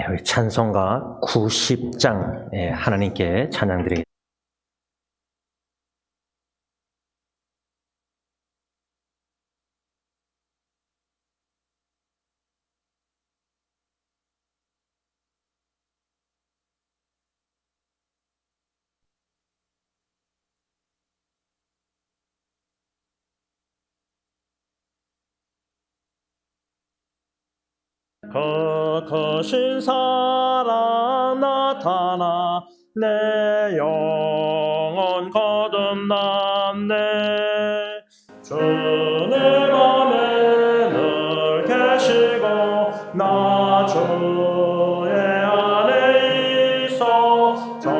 우리 찬송가 90장 하나님께 찬양드리겠습니다. 거크신 사랑 나타나 내 영혼 거듭났네. 주님 안에 늘 계시고 나 주의 안에 있어 저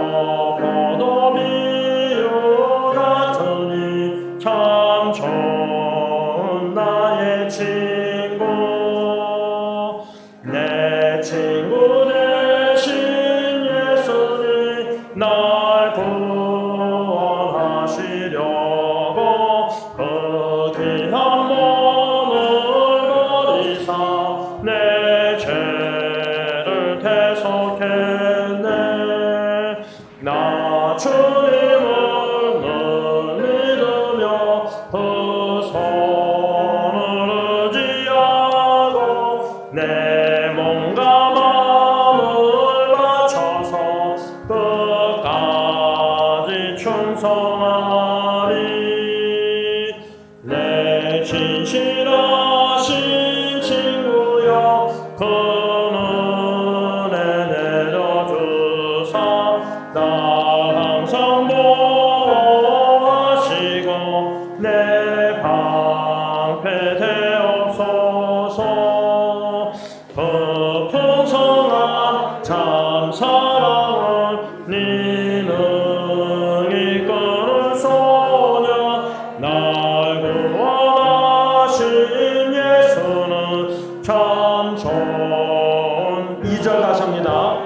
포도 비유 같으니 참 좋은 나의 친구. 내 친구 되신 예수님 날 구원하시려고 그 귀한 몸을 버리사 내 죄를 대속했네. 나 주님을 늘 믿으며 그 손을 의지하고 내 몸과 마음을 바쳐서 끝까지 충성하리. 내 진실하신 친구여 그 은혜 내려주사 나 항상 보호하시고 내 방패 되옵소서. 그 풍성한 참 사랑을 네 능히 이끄는 소녀 날 구원하신 예수는 참 좋은. 2절 다시 합니다.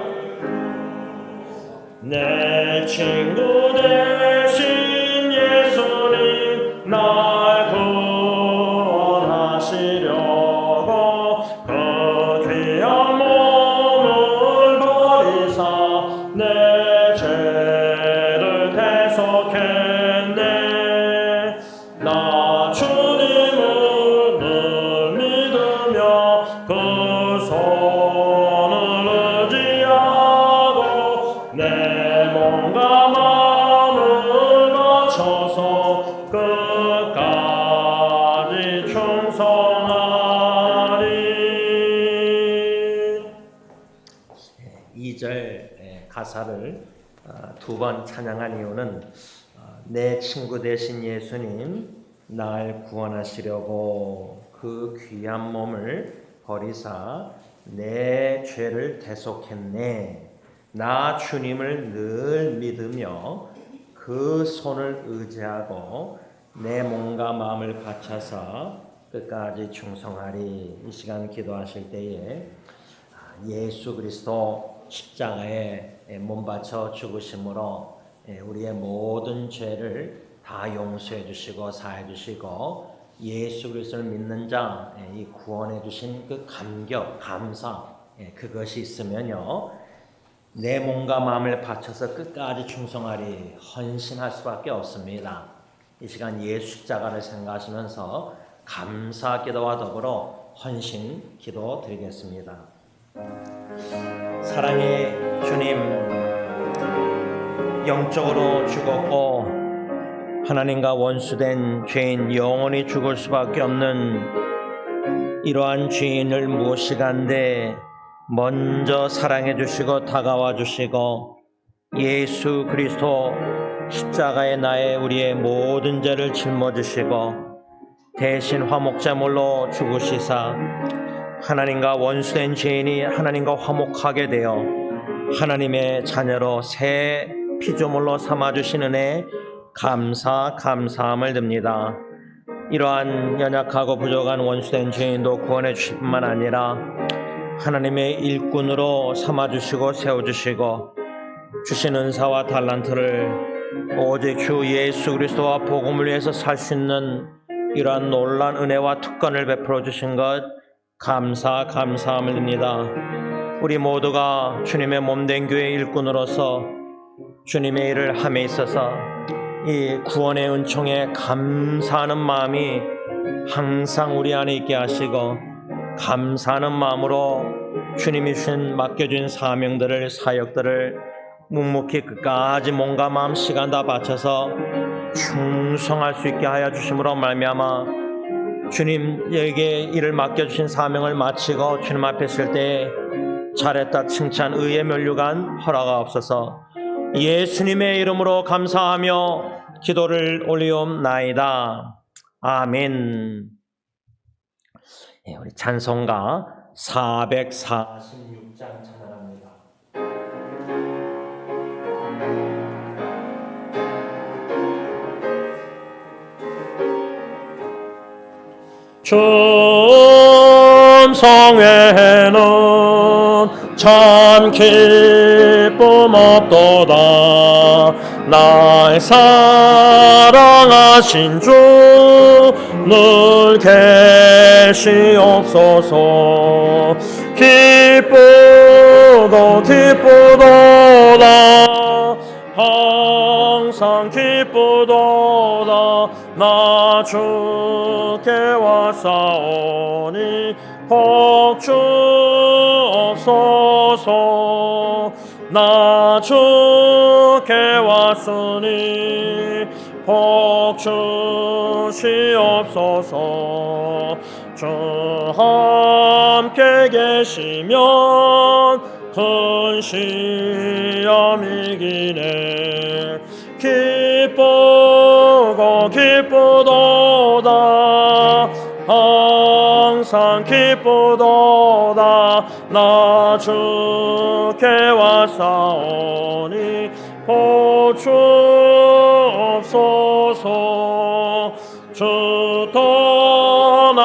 내 친구 되신 예수님 날 구원하시려고 그 귀한 몸을 버리사 내 죄를 대속했네. 나 주님을 늘 믿으며 그 손을 의지하고 내 몸과 마음을 바쳐서 끝까지 충성하리. 2절 가사를 두 번 찬양한 이유는 내 친구 되신 예수님 날 구원하시려고 그 귀한 몸을 버리사 내 죄를 대속했네. 나 주님을 늘 믿으며 그 손을 의지하고 내 몸과 마음을 바쳐서 끝까지 충성하리. 이 시간 기도하실 때에 예수 그리스도 십자가에 몸 바쳐 죽으심으로 우리의 모든 죄를 다 용서해 주시고 사해 주시고 예수 그리스도를 믿는 자 이 구원해 주신 그 감격, 감사 그것이 있으면요 내 몸과 마음을 바쳐서 끝까지 충성하리 헌신할 수밖에 없습니다. 이 시간 예수 십자가를 생각하시면서 감사 기도와 더불어 헌신 기도 드리겠습니다. 사랑의 주님, 영적으로 죽었고 하나님과 원수된 죄인 영원히 죽을 수밖에 없는 이러한 죄인을 무엇이간데 먼저 사랑해 주시고 다가와 주시고 예수 그리스도 십자가에 나의 우리의 모든 죄를 짊어지시고 대신 화목제물로 죽으시사 하나님과 원수된 죄인이 하나님과 화목하게 되어 하나님의 자녀로 새 피조물로 삼아주신 은혜 감사함을 듭니다. 이러한 연약하고 부족한 원수된 죄인도 구원해 주실 뿐만 아니라 하나님의 일꾼으로 삼아주시고 세워주시고 주신 은사와 달란트를 오직 주 예수 그리스도와 복음을 위해서 살 수 있는 이러한 놀라운 은혜와 특권을 베풀어 주신 것 감사함을 드립니다. 우리 모두가 주님의 몸된 교회 일꾼으로서 주님의 일을 함에 있어서 이 구원의 은총에 감사하는 마음이 항상 우리 안에 있게 하시고, 감사하는 마음으로 주님이 맡겨준 사명들을, 사역들을 묵묵히 끝까지 몸과 마음 시간 다 바쳐서 충성할 수 있게 하여 주심으로 말미암아 주님에게 일을 맡겨주신 사명을 마치고 주님 앞에 있을 때 잘했다 칭찬, 의의 면류관 허락하옵소서. 예수님의 이름으로 감사하며 기도를 올리옵나이다. 아멘. 우리 찬송가 446장 찬양합니다. 충성에는 참 기쁨 없도다. 날 사랑하신 주 늘 계시옵소서. 기쁘도다 항상 기쁘도다. 나 주께 왔사오니 복주옵소서. 나 주께 왔으니 복주시옵소서. 주 함께 계시면 큰 시험 이기네. 기쁘도다 항상 기쁘도다. 나 주께 왔사오니 복주옵소서. 주 떠나가시며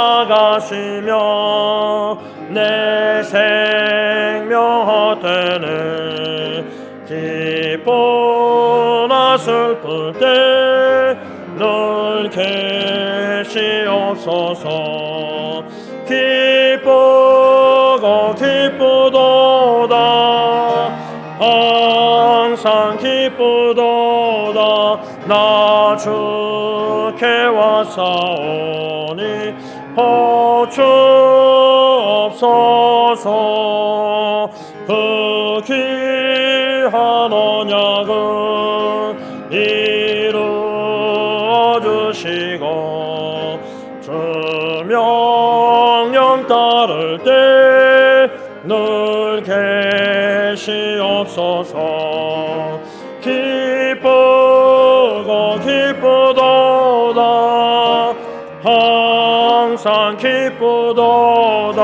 내 생명 헛되네. 기쁘나 슬플 때 늘 계시옵소서. 기쁘도다 항상 기쁘도다. 나 주께 왔사오니 복주옵소서. 그 귀한 언약을 이루어주시고 주 명령 따를 때 늘 계시옵소서. 기쁘도다 항상 기쁘도다.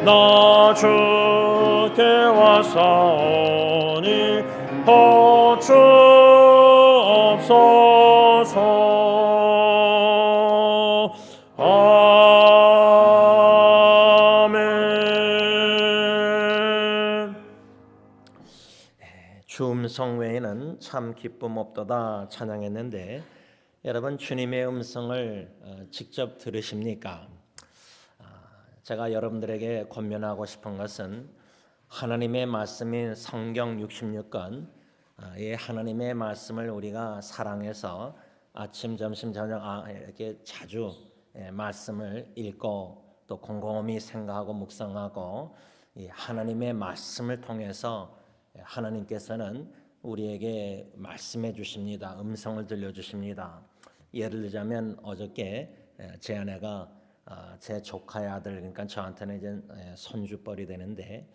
나 주께 왔사오니 복주옵소서. 아멘. 주 음성 외에는 참 기쁨 없도다 찬양했는데, 여러분 주님의 음성을 직접 들으십니까? 제가 여러분들에게 권면하고 싶은 것은 하나님의 말씀인 성경 66권, 이 하나님의 말씀을 우리가 사랑해서 아침, 점심, 저녁 이렇게 자주 말씀을 읽고 또 곰곰이 생각하고 묵상하고, 이 하나님의 말씀을 통해서 하나님께서는 우리에게 말씀해 주십니다. 음성을 들려주십니다. 예를 들자면 어저께 제 아내가 제 조카의 아들, 그러니까 저한테는 이제 손주뻘이 되는데,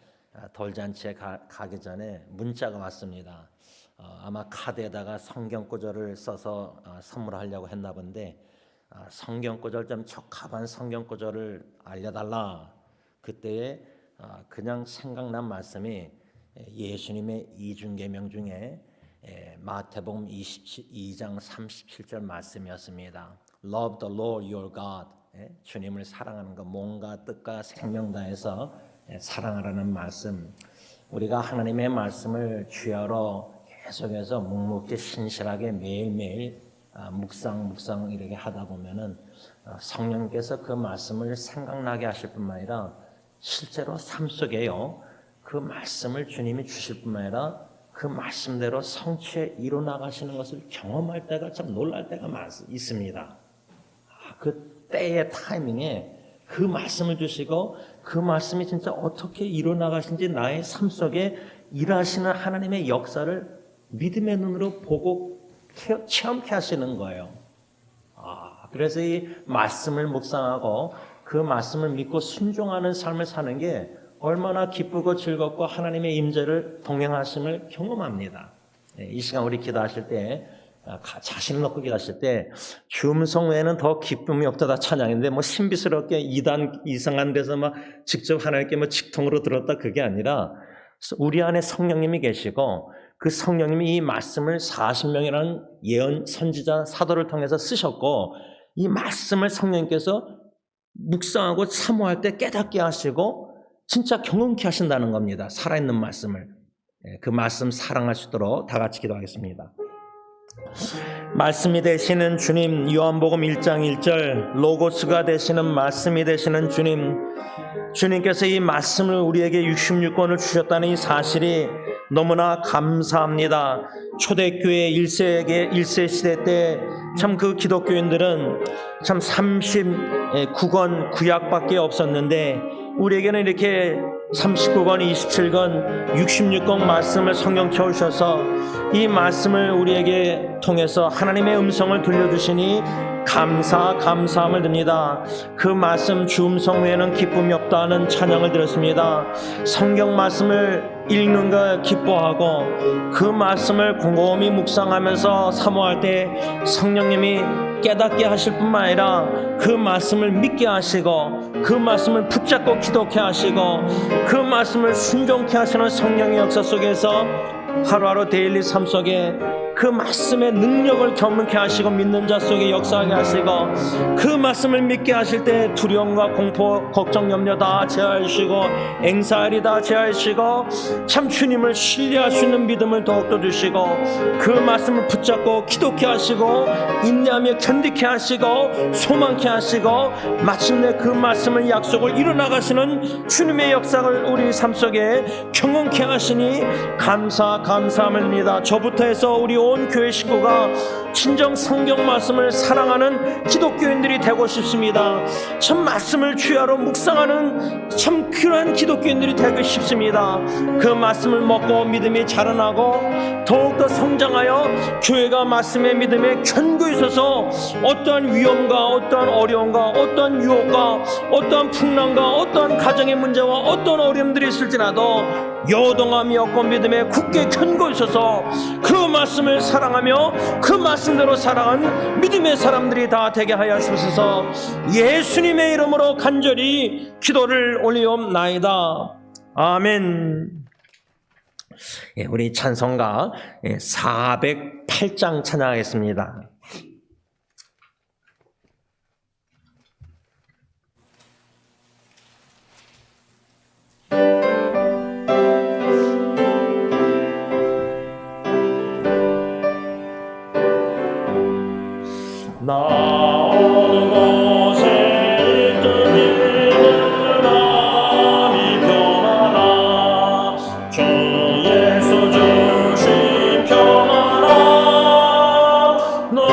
돌잔치에 가기 전에 문자가 왔습니다. 아마 카드에다가 성경 구절을 써서 선물하려고 했나 본데, 성경 구절 좀 적합한 성경 구절을 알려달라. 그때에 그냥 생각난 말씀이 예수님의 이중계명 중에 마태복음 22장 37절 말씀이었습니다. Love the Lord your God. 주님을 사랑하는 것, 몸과 뜻과 생명 다해서 사랑하라는 말씀. 우리가 하나님의 말씀을 주야로 계속해서 묵묵히 신실하게 매일매일 묵상 이렇게 하다 보면은 성령께서 그 말씀을 생각나게 하실 뿐만 아니라 실제로 삶 속에요, 그 말씀을 주님이 주실 뿐만 아니라 그 말씀대로 성취에 이뤄나가시는 것을 경험할 때가 참 놀랄 때가 있습니다. 그 때의 타이밍에 그 말씀을 주시고 그 말씀이 진짜 어떻게 이뤄나가신지 나의 삶 속에 일하시는 하나님의 역사를 믿음의 눈으로 보고 체험케 하시는 거예요. 그래서 이 말씀을 묵상하고 그 말씀을 믿고 순종하는 삶을 사는 게 얼마나 기쁘고 즐겁고 하나님의 임재를 동행하심을 경험합니다. 이 시간 우리 기도하실 때 자신을 놓고 기도하실 때 주음성 외에는 더 기쁨이 없다 찬양인데 신비스럽게 2단 이상한 데서 직접 하나님께 직통으로 들었다 그게 아니라 우리 안에 성령님이 계시고 그 성령님이 이 말씀을 40명이라는 예언 선지자 사도를 통해서 쓰셨고 이 말씀을 성령님께서 묵상하고 사모할 때 깨닫게 하시고 진짜 경험케 하신다는 겁니다. 살아있는 말씀을. 그 말씀 사랑할 수 있도록 다 같이 기도하겠습니다. 말씀이 되시는 주님, 요한복음 1장 1절 로고스가 되시는 말씀이 되시는 주님, 주님께서 이 말씀을 우리에게 66권을 주셨다는 이 사실이 너무나 감사합니다. 초대교회 1세 시대 때 참 그 기독교인들은 참 39권 구약밖에 없었는데 우리에게는 이렇게 39권, 27권, 66권 말씀을 성경 채우셔서 이 말씀을 우리에게 통해서 하나님의 음성을 들려주시니 감사함을 드립니다. 그 말씀 주음성 외에는 기쁨이 없다는 찬양을 드렸습니다. 성경 말씀을 읽는 걸 기뻐하고 그 말씀을 곰곰이 묵상하면서 사모할 때 성령님이 깨닫게 하실 뿐만 아니라 그 말씀을 믿게 하시고 그 말씀을 붙잡고 기도케 하시고 그 말씀을 순종케 하시는 성령의 역사 속에서 하루하루 데일리 삶 속에 그 말씀의 능력을 경험케 하시고 믿는 자 속에 역사하게 하시고 그 말씀을 믿게 하실 때 두려움과 공포, 걱정, 염려 다 제하시고 앵사리 다 제하시고 참 주님을 신뢰할 수 있는 믿음을 더욱더 주시고 그 말씀을 붙잡고 기도케 하시고 인내하며 견디케 하시고 소망케 하시고 마침내 그 말씀을 약속을 이뤄나가시는 주님의 역사를 우리 삶 속에 경험케 하시니 감사합니다. 저부터 해서 우리 온 교회 식구가 진정 성경 말씀을 사랑하는 기독교인들이 되고 싶습니다. 참 말씀을 주야로 묵상하는 참 그러한 기독교인들이 되고 싶습니다. 그 말씀을 먹고 믿음이 자라나고 더욱더 성장하여 교회가 말씀의 믿음에 견고히 있어서 어떠한 위험과 어떠한 어려움과 어떠한 유혹과 어떠한 풍랑과 어떠한 가정의 문제와 어떠한 어려움들이 있을지라도 여동함이 없고 믿음에 굳게 견고히 있어서 그 말씀을 사랑하며 그 말씀대로 살아간 믿음의 사람들이 다 되게 하여 주셔서 예수님의 이름으로 간절히 기도를 올리옵나이다. 아멘. 우리 찬송가 408장 찬양하겠습니다. 나오는 곳에 있던 일들 마음이 평안하 주 예수 주신 평안하 너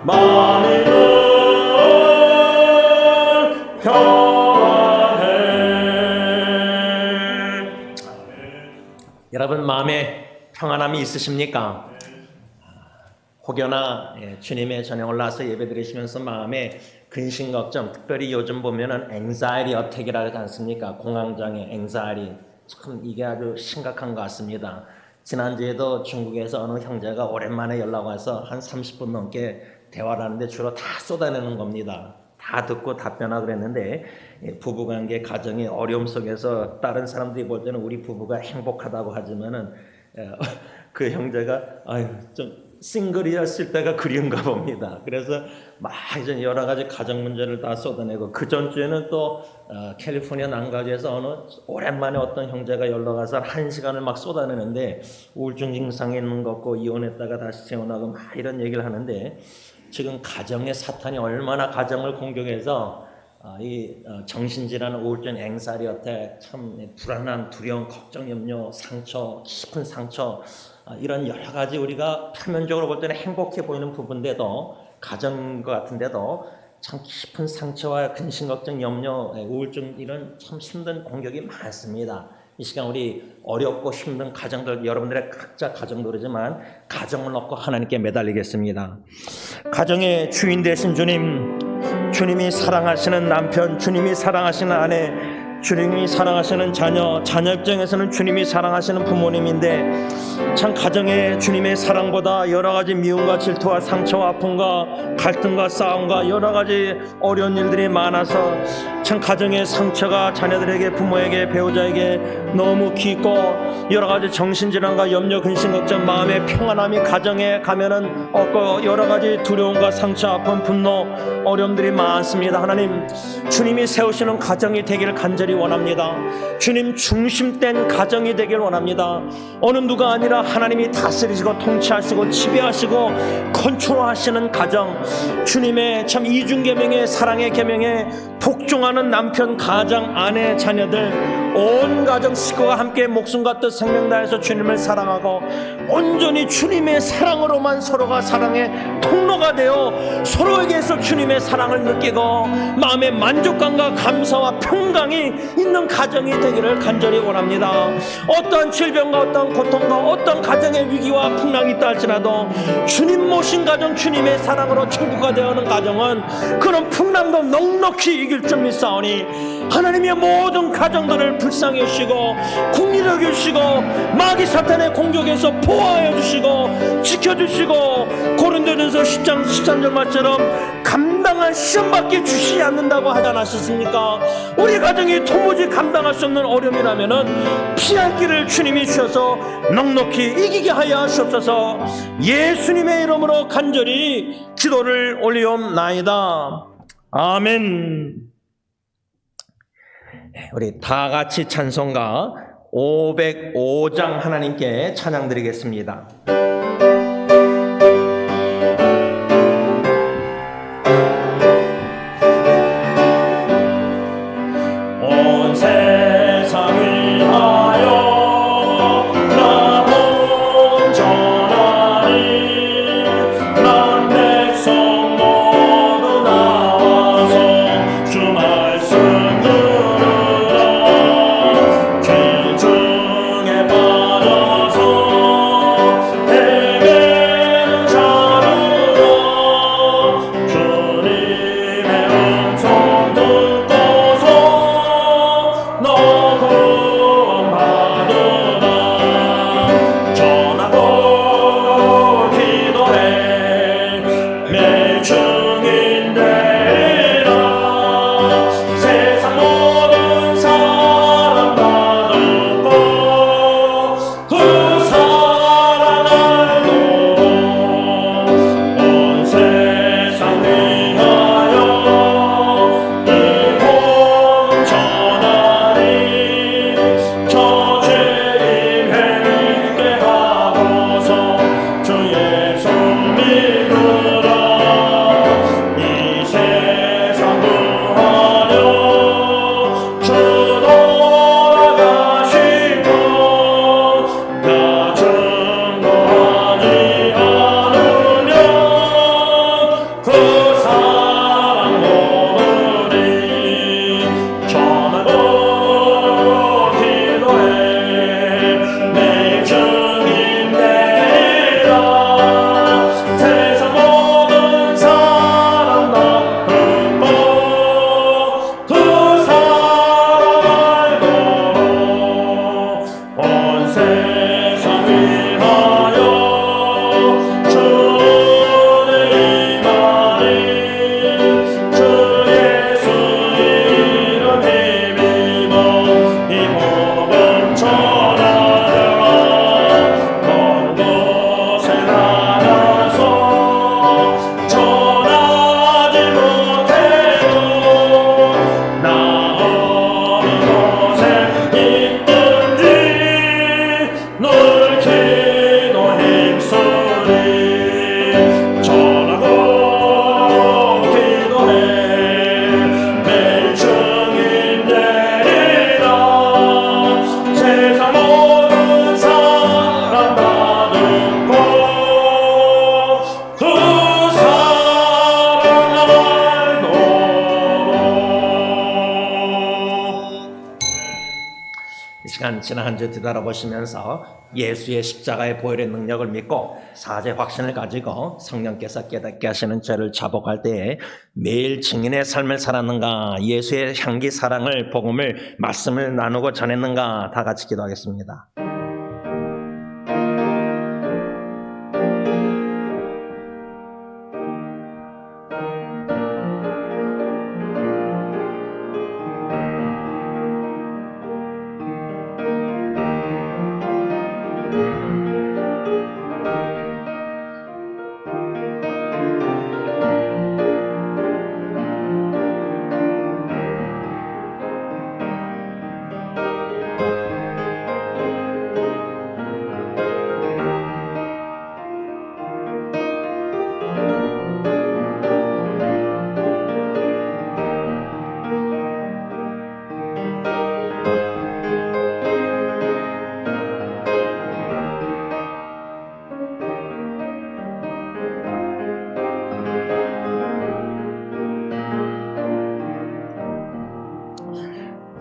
마음이 늘 평안해. 여러분 마음에 평안함이 있으십니까? 혹여나 주님의 전에 올라와서 예배드리시면서 마음에 근심 걱정, 특별히 요즘 보면은 anxiety attack이라고 하지 않습니까? 공황장애, anxiety. 참 이게 아주 심각한 것 같습니다. 지난주에도 중국에서 어느 형제가 오랜만에 연락 와서 한 30분 넘게 대화를 하는데 주로 다 쏟아내는 겁니다. 다 듣고 답변하고 그랬는데 부부관계 가정의 어려움 속에서 다른 사람들이 볼 때는 우리 부부가 행복하다고 하지만은 그 형제가 좀 싱글이었을 때가 그리운가 봅니다. 그래서 막 이제 여러 가지 가정 문제를 다 쏟아내고 그 전주에는 또 캘리포니아 난가주에서 오랜만에 어떤 형제가 연락 와서 1시간을 막 쏟아내는데 우울증 증상이 있는 것 같고 이혼했다가 다시 재혼하고 막 이런 얘기를 하는데 지금 가정의 사탄이 얼마나 가정을 공격해서 이 정신질환, 우울증, 앵사리 어택, 참 불안한, 두려움, 걱정, 염려, 상처, 깊은 상처 이런 여러 가지 우리가 표면적으로 볼 때는 행복해 보이는 부분인데도 가정인 것 같은데도 참 깊은 상처와 근심, 걱정, 염려, 우울증 이런 참 힘든 공격이 많습니다. 이 시간 우리 어렵고 힘든 가정들 여러분들의 각자 가정들이지만 가정을 놓고 하나님께 매달리겠습니다. 가정의 주인 되신 주님, 주님이 사랑하시는 남편, 주님이 사랑하시는 아내, 주님이 사랑하시는 자녀, 자녀 입장에서는 주님이 사랑하시는 부모님인데 참 가정에 주님의 사랑보다 여러 가지 미움과 질투와 상처와 아픔과 갈등과 싸움과 여러 가지 어려운 일들이 많아서 참 가정의 상처가 자녀들에게, 부모에게, 배우자에게 너무 깊고 여러 가지 정신질환과 염려, 근심, 걱정, 마음의 평안함이 가정에 가면은 없고 여러 가지 두려움과 상처, 아픔, 분노, 어려움들이 많습니다. 하나님, 주님이 세우시는 가정이 되기를 간절히 원합니다. 주님 중심된 가정이 되길 원합니다. 어느 누가 아니라 하나님이 다스리시고 통치하시고 지배하시고 컨트롤하시는 가정, 주님의 참 이중계명의 사랑의 계명에 복종하는 남편, 가장, 아내, 자녀들 온 가정 식구가 함께 목숨과 뜻 생명 다해서 주님을 사랑하고 온전히 주님의 사랑으로만 서로가 사랑의 통로가 되어 서로에게서 주님의 사랑을 느끼고 마음의 만족감과 감사와 평강이 있는 가정이 되기를 간절히 원합니다. 어떠한 질병과 어떠한 고통과 어떠한 가정의 위기와 풍랑이 있다 할지라도 주님 모신 가정, 주님의 사랑으로 천국가 되어오는 가정은 그런 풍랑도 넉넉히 이길 줄 믿사오니 하나님의 모든 가정들을 불쌍히 여시고 국리를 여시고 마귀 사탄의 공격에서 보호하여 주시고 지켜주시고 고린도전서 10장 13절 말처럼 감당한 시험밖에 주시지 않는다고 하지 않으셨습니까? 우리 가정이 도무지 감당할 수 없는 어려움이라면은 피할 길을 주님이 주셔서 넉넉히 이기게 하여 하시옵소서. 예수님의 이름으로 간절히 기도를 올리옵나이다. 아멘. 우리 다 같이 찬송가 505장 하나님께 찬양 드리겠습니다. 온 세상을 위하여 나 온전하니 난 백성 모두 나와서 주 말씀 들으라. 죄 중에 빠져서 지난 한 주 뒤돌아보시면서 예수의 십자가의 보혈의 능력을 믿고 사죄 확신을 가지고 성령께서 깨닫게 하시는 죄를 자복할 때에 매일 증인의 삶을 살았는가, 예수의 향기 사랑을, 복음을, 말씀을 나누고 전했는가, 다 같이 기도하겠습니다.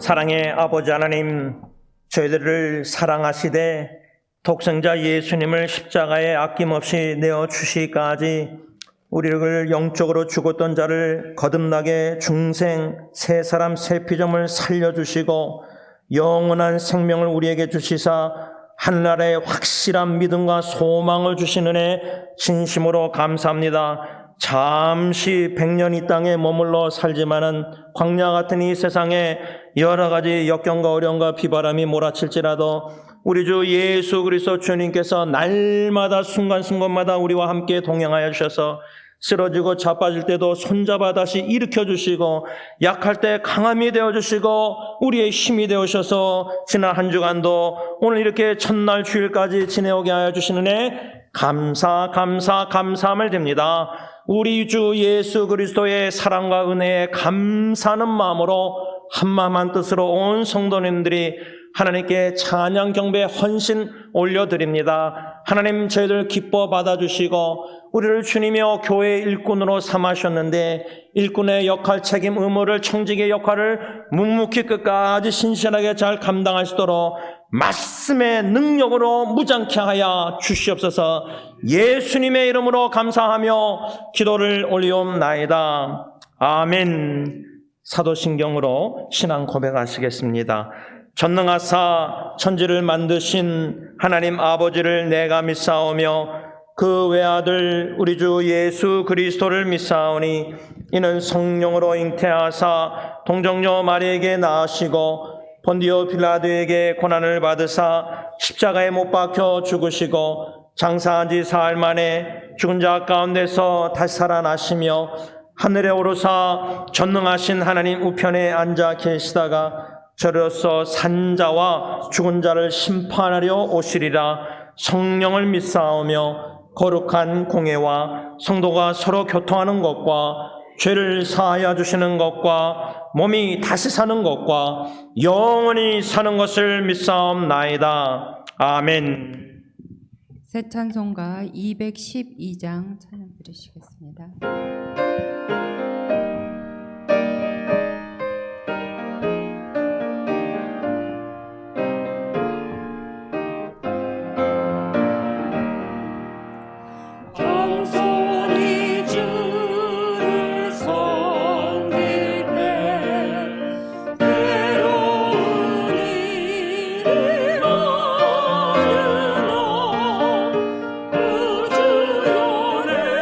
사랑의 아버지 하나님, 저희들을 사랑하시되 독생자 예수님을 십자가에 아낌없이 내어주시기까지 우리를 영적으로 죽었던 자를 거듭나게 중생, 새 사람, 새 피조물 살려주시고 영원한 생명을 우리에게 주시사 하늘나라의 확실한 믿음과 소망을 주시는 은혜 진심으로 감사합니다. 잠시 100년 이 땅에 머물러 살지만은 광야 같은 이 세상에 여러 가지 역경과 어려움과 비바람이 몰아칠지라도 우리 주 예수 그리스도 주님께서 날마다 순간순간마다 우리와 함께 동행하여 주셔서 쓰러지고 자빠질 때도 손잡아 다시 일으켜 주시고 약할 때 강함이 되어 주시고 우리의 힘이 되어주셔서 지난 한 주간도 오늘 이렇게 첫날 주일까지 지내오게 하여 주시는 애 감사함을 드립니다. 우리 주 예수 그리스도의 사랑과 은혜에 감사하는 마음으로 한마음 한뜻으로 온 성도님들이 하나님께 찬양 경배 헌신 올려드립니다. 하나님, 저희들 기뻐 받아주시고 우리를 주님이여 교회의 일꾼으로 삼으셨는데 일꾼의 역할, 책임, 의무를, 청직의 역할을 묵묵히 끝까지 신실하게 잘 감당할 수 있도록 말씀의 능력으로 무장케 하여 주시옵소서. 예수님의 이름으로 감사하며 기도를 올리옵나이다. 아멘. 사도신경으로 신앙 고백하시겠습니다. 전능하사 천지를 만드신 하나님 아버지를 내가 믿사오며 그 외아들 우리 주 예수 그리스도를 믿사오니 이는 성령으로 잉태하사 동정녀 마리에게 낳으시고 본디오 빌라도에게 고난을 받으사 십자가에 못 박혀 죽으시고 장사한 지 사흘 만에 죽은 자 가운데서 다시 살아나시며 하늘에 오르사 전능하신 하나님 우편에 앉아 계시다가 저로서 산자와 죽은 자를 심판하려 오시리라. 성령을 믿사오며 거룩한 공예와 성도가 서로 교통하는 것과 죄를 사하여 주시는 것과 몸이 다시 사는 것과 영원히 사는 것을 믿사옵나이다. 아멘. 새 찬송가 212장 찬양 드리시겠습니다. 우주연의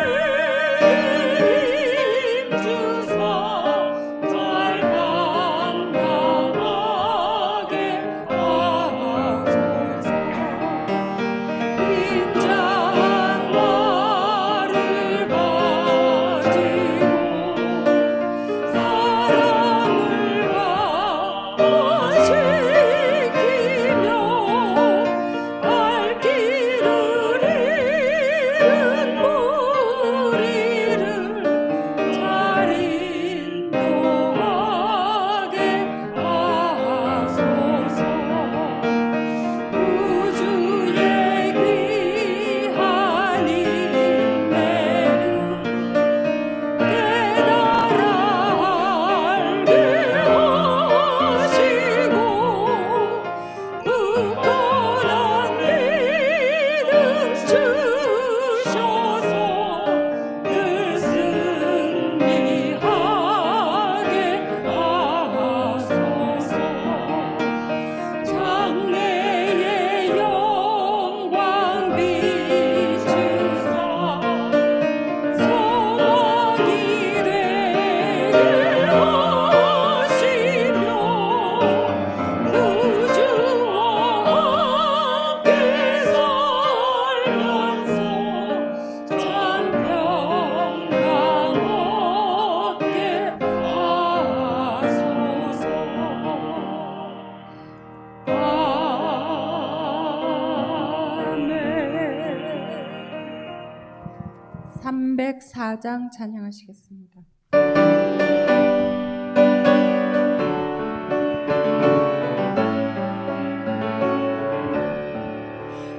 504장 찬양하시겠습니다.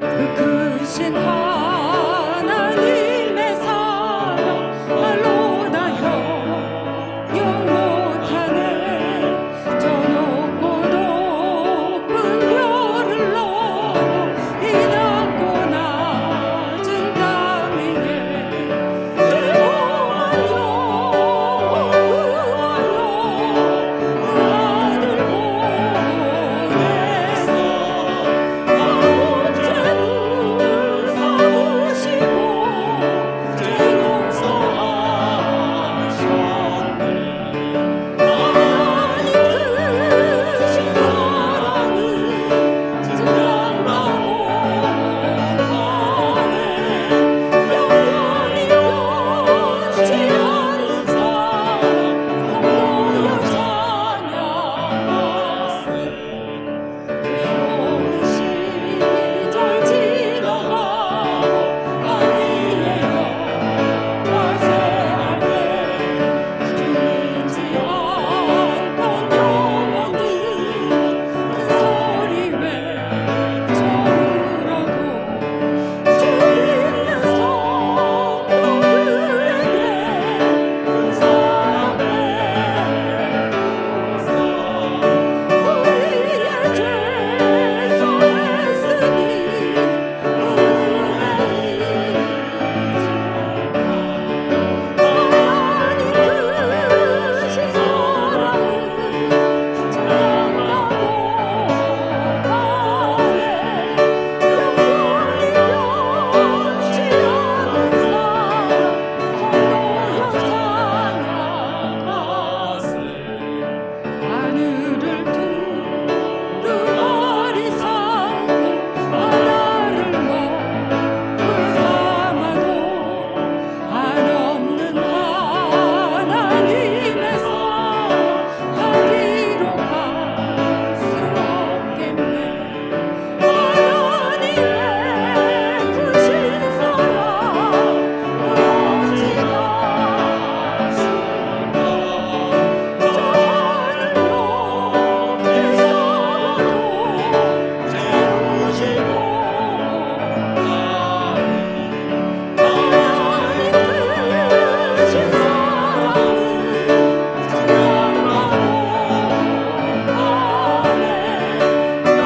그 크신 하나님의 사랑 말로다여 영원하네. 저 높고 높은 별을 넘어 이 낮고 낮은 땅 위에 들어가요 구하여 그 아들 보내서 아무죄를 사우시고 죄 용서하셨네. 하나님 크신 사랑은 증명하고 가네. 영원히 변치 않는 사랑 성도여 찬양하세. 외로운 시절 지나가고 아니에요 말세할 때 죽이지 않던 영혼들 큰 소리 외쳐울어도 주 믿는 성도들에게 사랑해 우리의 죄 사했으니 하나님 크신 사랑은 찬양하고 가네. 영원히 변치 않는 사랑 성도여 찬양하세. 하늘을 두루마리 삼고 바다를 먹을 삼아도 한없는 하나님의 사랑 어디로 갈 수 없겠네. 하나님의 크신 사랑 어찌 가실까. 저 하늘 높이서도 채우시고 하나님 크신 사랑은 찬양하고 가네.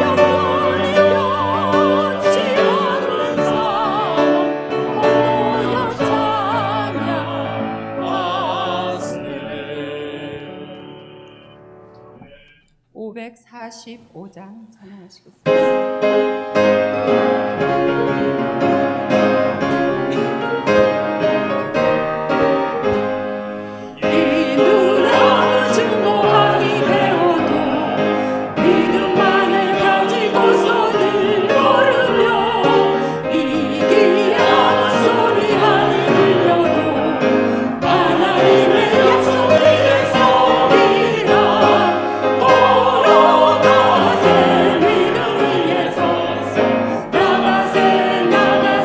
영원히 변치 않는 사랑 성도여 찬양하세. 545장 찬양하시겠습니다. 이 눈으로 증거하기 배워도 믿음만을 가지고서는 걸으며 이기라는 소리 하늘 들려도 하나님의 약속을 서리라. 걸어가세 믿음 위에 서서 나가세 나가세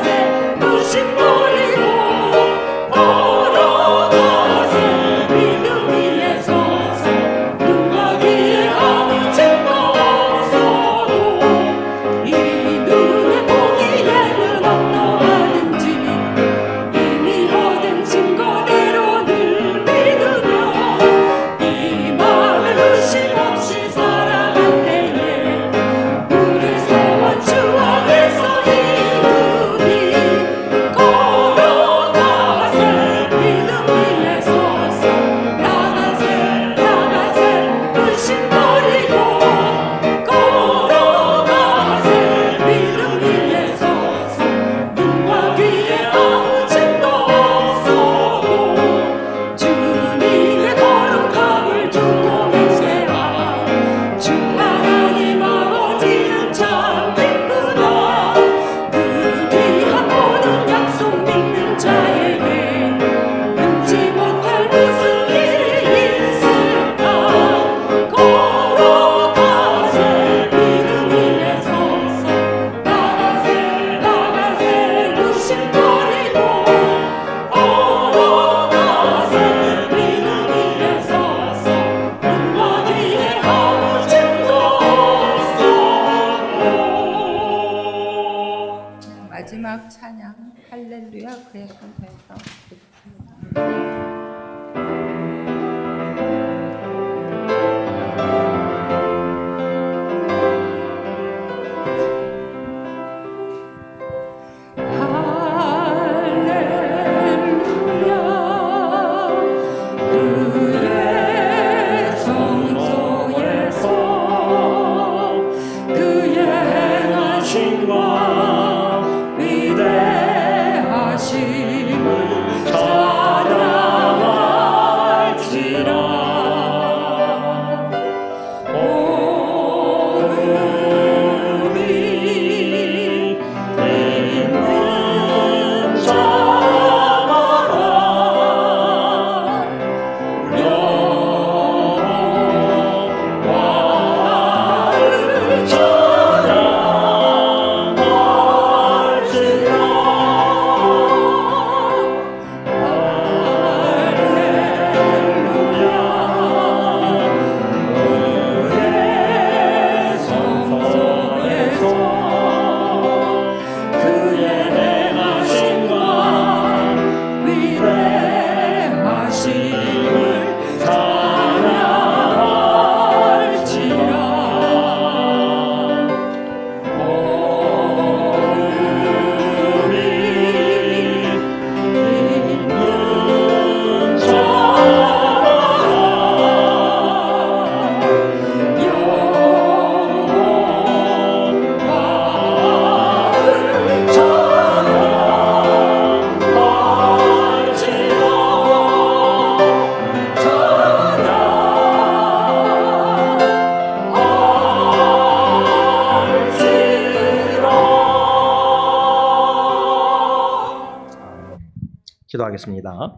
기도하겠습니다.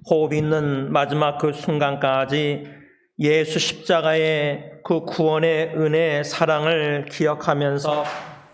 호흡 있는 마지막 그 순간까지 예수 십자가의 그 구원의 은혜, 사랑을 기억하면서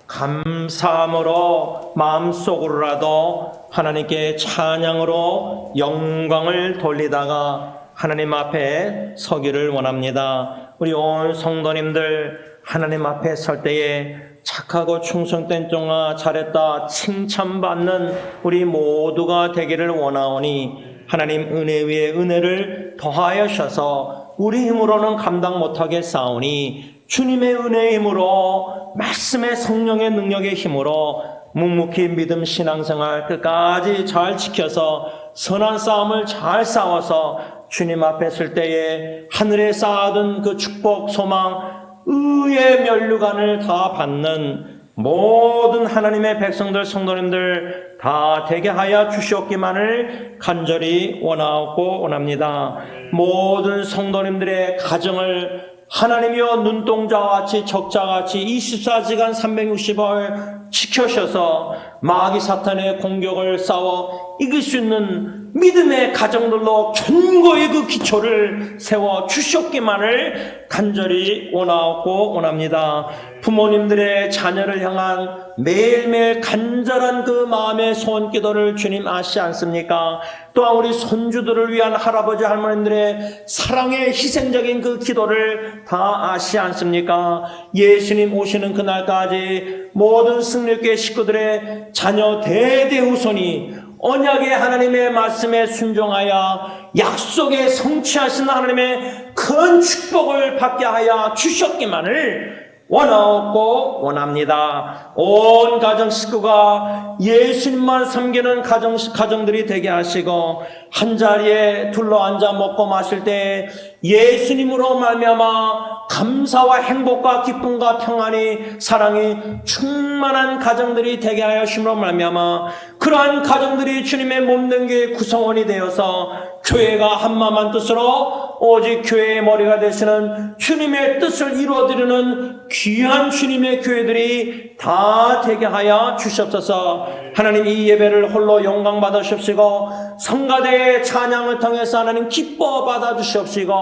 감사함으로 마음속으로라도 하나님께 찬양으로 영광을 돌리다가 하나님 앞에 서기를 원합니다. 우리 온 성도님들 하나님 앞에 설 때에 착하고 충성된 종아 잘했다 칭찬받는 우리 모두가 되기를 원하오니 하나님 은혜 위에 은혜를 더하여셔서 우리 힘으로는 감당 못하게 싸우니 주님의 은혜의 힘으로 말씀의 성령의 능력의 힘으로 묵묵히 믿음 신앙생활 끝까지 잘 지켜서 선한 싸움을 잘 싸워서 주님 앞에 설 때에 하늘에 쌓아둔 그 축복, 소망, 의의 면류관을 다 받는 모든 하나님의 백성들, 성도님들 다 되게 하여 주시옵기만을 간절히 원하고 원합니다. 모든 성도님들의 가정을 하나님이여 눈동자와 같이 적자와 같이 24시간 360일 지켜셔서 마귀 사탄의 공격을 싸워 이길 수 있는 믿음의 가정들로 견고히 그 기초를 세워 주셨기만을 간절히 원하고 원합니다. 부모님들의 자녀를 향한 매일매일 간절한 그 마음의 소원 기도를 주님 아시지 않습니까? 또한 우리 손주들을 위한 할아버지 할머니들의 사랑의 희생적인 그 기도를 다 아시지 않습니까? 예수님 오시는 그날까지 모든 승리교회 식구들의 자녀 대대후손이 언약의 하나님의 말씀에 순종하여 약속에 성취하시는 하나님의 큰 축복을 받게 하여 주셨기만을 원하고 원합니다. 온 가정 식구가 예수님만 섬기는 가정들이 되게 하시고 한자리에 둘러앉아 먹고 마실 때 예수님으로 말미암아 감사와 행복과 기쁨과 평안이 사랑이 충만한 가정들이 되게 하여 주심으로 말미암아 그러한 가정들이 주님의 몸된 교회의 구성원이 되어서 교회가 한마음 한뜻으로 오직 교회의 머리가 되시는 주님의 뜻을 이루어드리는 귀한 주님의 교회들이 다 되게 하여 주시옵소서. 하나님 이 예배를 홀로 영광 받아 주시옵시고 성가대의 찬양을 통해서 하나님 기뻐 받아 주시옵시고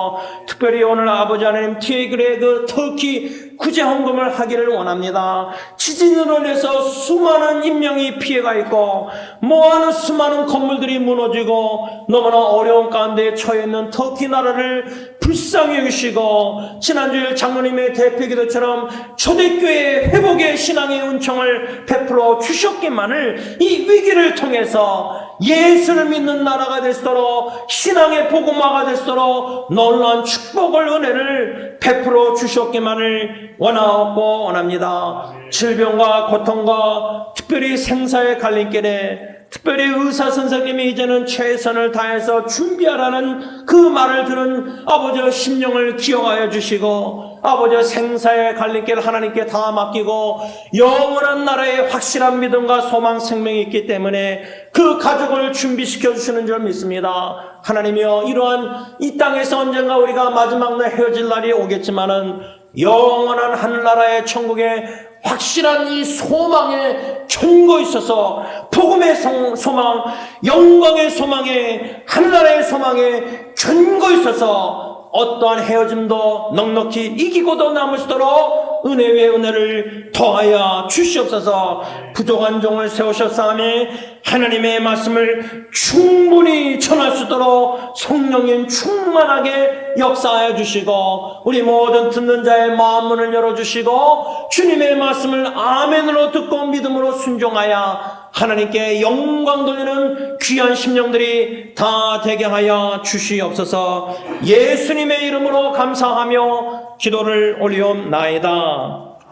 특별히 오늘 아버지 하나님 티에글의 그 터키 구제 헌금을 하기를 원합니다. 지진으로 인해서 수많은 인명이 피해가 있고 모아는 수많은 건물들이 무너지고 너무나 어려운 가운데 처해 있는 터키 나라를 불쌍히 여기시고 지난주일 장로님의 대표기도처럼 초대교회의 회복의 신앙의 은총을 베풀어 주셨기만을 이 위기를 통해서 예수를 믿는 나라가 될 수 있도록 신앙의 복음화가 될 수 있도록 놀라운 축복을 은혜를 베풀어 주셨기만을 원하고 원합니다. 질병과 고통과 특별히 생사의 갈림길에 특별히 의사 선생님이 이제는 최선을 다해서 준비하라는 그 말을 들은 아버지의 심령을 기억하여 주시고 아버지의 생사의 갈림길 하나님께 다 맡기고 영원한 나라의 확실한 믿음과 소망 생명이 있기 때문에 그 가족을 준비시켜 주시는 줄 믿습니다. 하나님이여 이러한 이 땅에서 언젠가 우리가 마지막 날 헤어질 날이 오겠지만은 영원한 하늘나라의 천국에 확실한 이 소망에 견고 있어서 복음의 소망, 영광의 소망에 하늘나라의 소망에 견고 있어서 어떠한 헤어짐도 넉넉히 이기고도 남을 수 있도록 은혜 위에 은혜를 더하여 주시옵소서. 부족한 종을 세우셨사오니 하나님의 말씀을 충분히 전할 수 있도록 성령님 충만하게 역사하여 주시고 우리 모든 듣는 자의 마음문을 열어주시고 주님의 말씀을 아멘으로 듣고 믿음으로 순종하여 하나님께 영광 돌리는 귀한 심령들이 다 되게 하여 주시옵소서. 예수님의 이름으로 감사하며 기도를 올리옵나이다.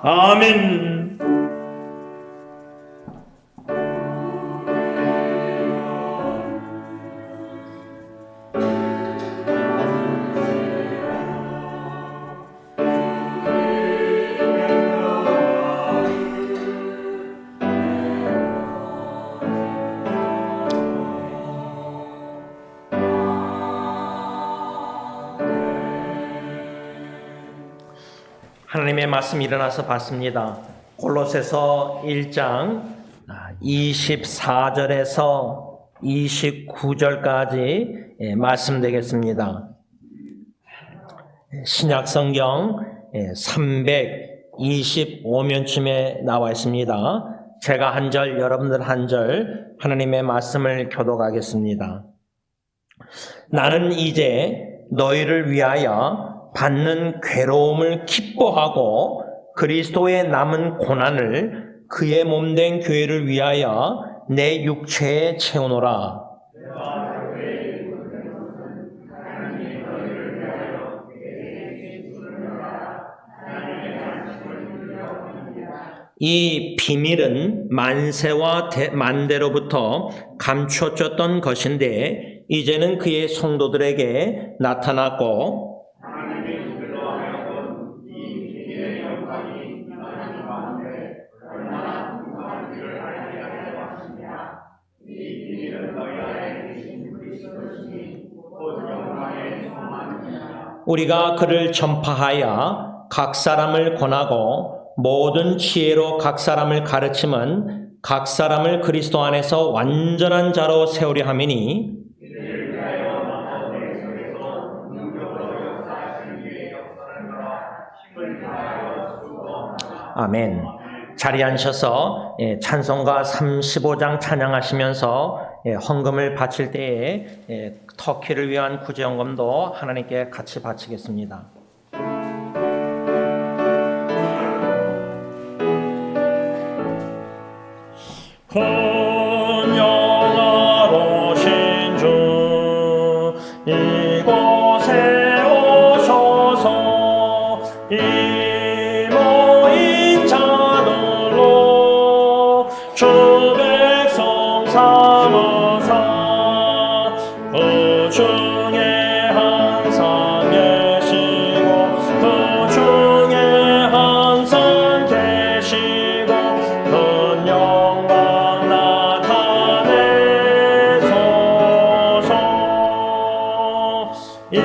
아멘. 하나님의 말씀이 일어나서 봤습니다. 골로새서 1장 24절에서 29절까지 말씀되겠습니다. 신약성경 325면쯤에 나와 있습니다. 제가 한 절, 여러분들 한 절 하나님의 말씀을 교독하겠습니다. 나는 이제 너희를 위하여 받는 괴로움을 기뻐하고 그리스도의 남은 고난을 그의 몸된 교회를 위하여 내 육체에 채우노라. 이 비밀은 만세와 만대로부터 감춰졌던 것인데 이제는 그의 성도들에게 나타났고 우리가 그를 전파하여 각 사람을 권하고 모든 지혜로 각 사람을 가르침은 각 사람을 그리스도 안에서 완전한 자로 세우려 함이니 아멘. 자리에 앉으셔서 찬송가 35장 찬양하시면서 헌금을 바칠 때에 터키를 위한 구제헌금도 하나님께 같이 바치겠습니다. 영화로신 주 이곳에 오셔서 이 모인 자들로 주 백성 삼으사 그 중에 항상 계시고 그 중에 항상 계시고 그 영광 이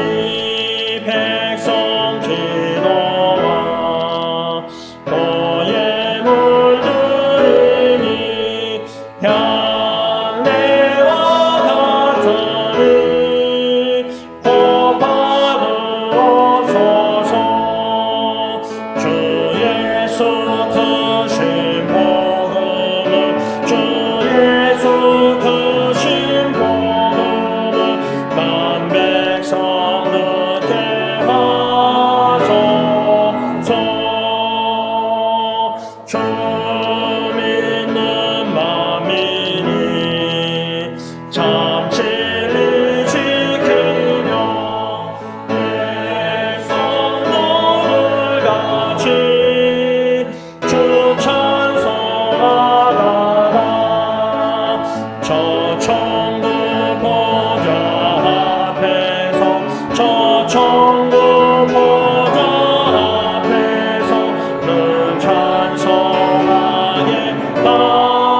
백성 기도와 너의 물들이니 향내와 같으니 곧 받으옵소서. 주 예수 크신 복음을 주 예수 크신 복음을 만 백성 주 믿는 맘이니 참 진리 지키며 백성들 같이 주 찬송하다가 저 천국 보좌 앞에서 저 천국 보좌 앞에서는 찬송하게 나서서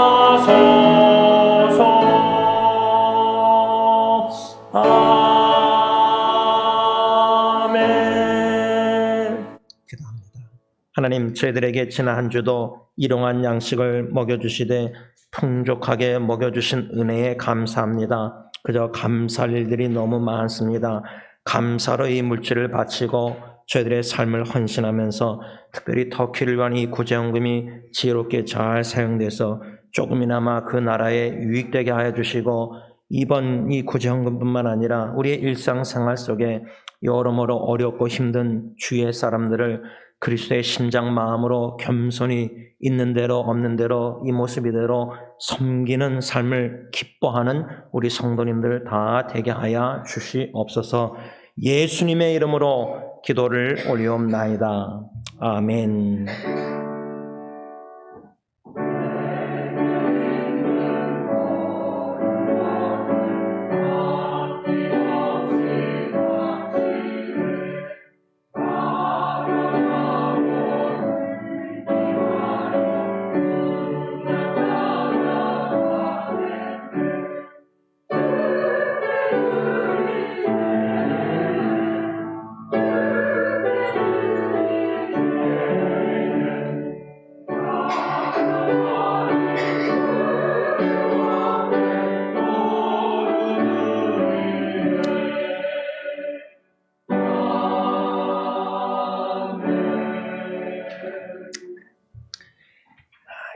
아멘. 기도합니다. 하나님, 저희들에게 지난 한 주도 일용할 양식을 먹여주시되 풍족하게 먹여주신 은혜에 감사합니다. 그저 감사할 일들이 너무 많습니다. 감사로 이 물질을 바치고 저희들의 삶을 헌신하면서 특별히 터키를 위한 이 구제헌금이 지혜롭게 잘 사용돼서 조금이나마 그 나라에 유익되게 하여 주시고 이번 이 구제헌금뿐만 아니라 우리의 일상생활 속에 여러모로 어렵고 힘든 주위의 사람들을 그리스도의 심장 마음으로 겸손히 있는 대로 없는 대로 이 모습 이대로 섬기는 삶을 기뻐하는 우리 성도님들 다 되게 하여 주시옵소서. 예수님의 이름으로 기도를 올리옵나이다. 아멘.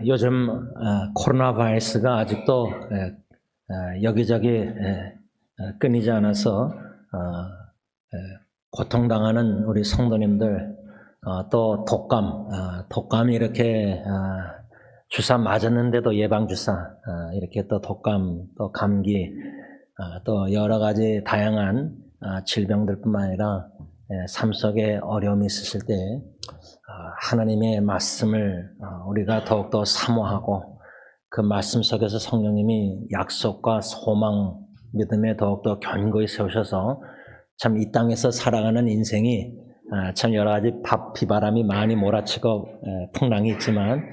요즘 코로나 바이러스가 아직도 여기저기 끊이지 않아서 고통당하는 우리 성도님들, 또 독감이 이렇게 주사 맞았는데도 예방주사, 이렇게 또 독감, 또 감기, 또 여러 가지 다양한 질병들뿐만 아니라 삶 속에 어려움이 있으실 때 하나님의 말씀을 우리가 더욱더 사모하고 그 말씀 속에서 성령님이 약속과 소망, 믿음에 더욱더 견고히 세우셔서 참 이 땅에서 살아가는 인생이 참 여러 가지 비바람이 많이 몰아치고 풍랑이 있지만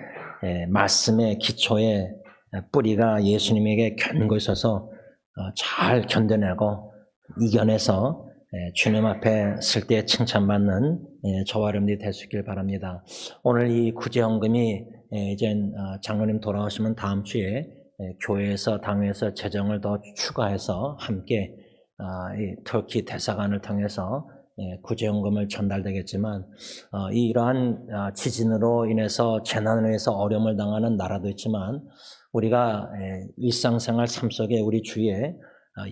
말씀의 기초에 뿌리가 예수님에게 견고히 서서 잘 견뎌내고 이겨내서 주님 앞에 쓸 때 칭찬받는 저와 여러분들이 될 수 있길 바랍니다. 오늘 이 구제헌금이 이제 장로님 돌아오시면 다음 주에 교회에서 당회에서 재정을 더 추가해서 함께 이 터키 대사관을 통해서 구제헌금을 전달되겠지만 이러한 지진으로 인해서 재난으로 인해서 어려움을 당하는 나라도 있지만 우리가 일상생활 삶 속에 우리 주위에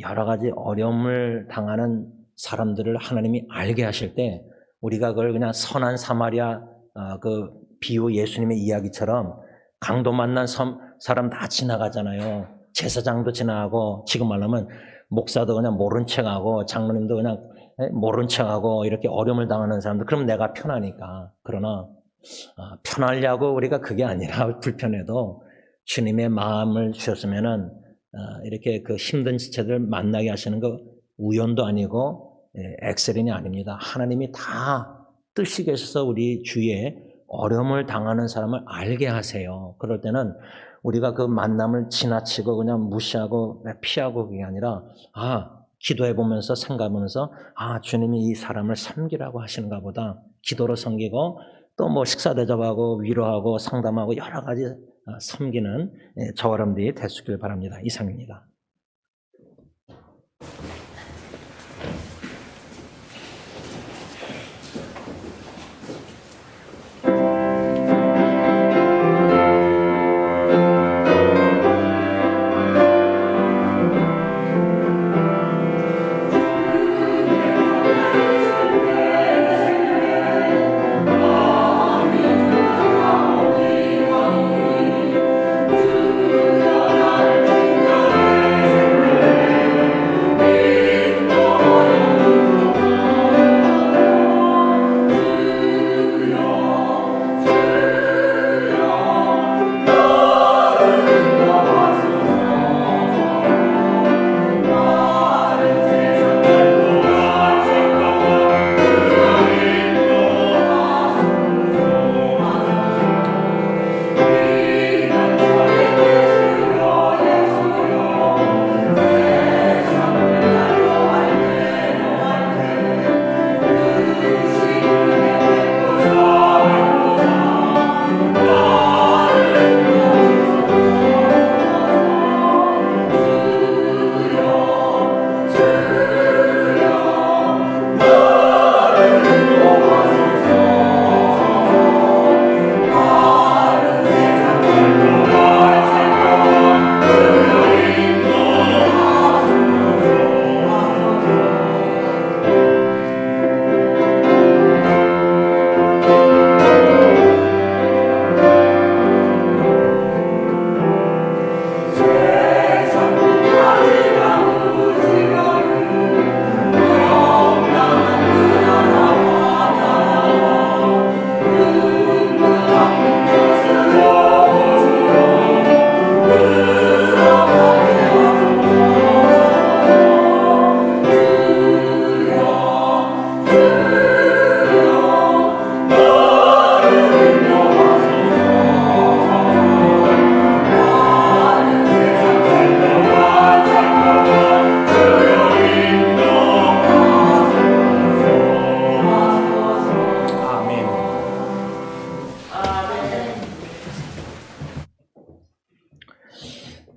여러 가지 어려움을 당하는 사람들을 하나님이 알게 하실 때 우리가 그걸 그냥 선한 사마리아 그 비유 예수님의 이야기처럼 강도 만난 사람 다 지나가잖아요. 제사장도 지나가고 지금 말하면 목사도 그냥 모른 척하고 장로님도 그냥 모른 척하고 이렇게 어려움을 당하는 사람들, 그럼 내가 편하니까. 그러나 편하려고 우리가 그게 아니라 불편해도 주님의 마음을 주셨으면은 이렇게 그 힘든 지체들 만나게 하시는 거 우연도 아니고 엑셀이 아닙니다. 하나님이 다 뜻이 계셔서 우리 주위에 어려움을 당하는 사람을 알게 하세요. 그럴 때는 우리가 그 만남을 지나치고 그냥 무시하고 피하고 그게 아니라 기도해 보면서 생각해 보면서 주님이 이 사람을 섬기라고 하시는가 보다. 기도로 섬기고 또 뭐 식사 대접하고 위로하고 상담하고 여러 가지 섬기는 저와 여러분들이 될 수 있길 바랍니다. 이상입니다.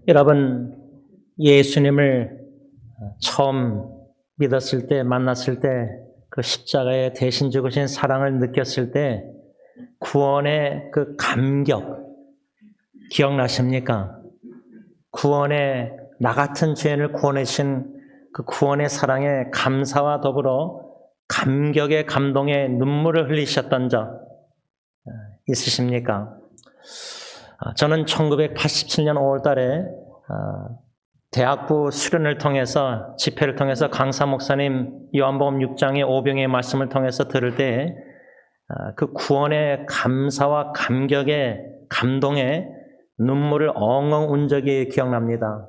여러분, 예수님을 처음 믿었을 때, 만났을 때, 그 십자가에 대신 죽으신 사랑을 느꼈을 때, 구원의 그 감격, 기억나십니까? 구원의 나 같은 죄인을 구원하신 그 구원의 사랑에 감사와 더불어 감격의 감동의 눈물을 흘리셨던 적 있으십니까? 저는 1987년 5월 달에 대학부 수련을 통해서 집회를 통해서 강사 목사님 요한복음 6장의 오병의 말씀을 통해서 들을 때 그 구원의 감사와 감격의 감동의 눈물을 엉엉 운 적이 기억납니다.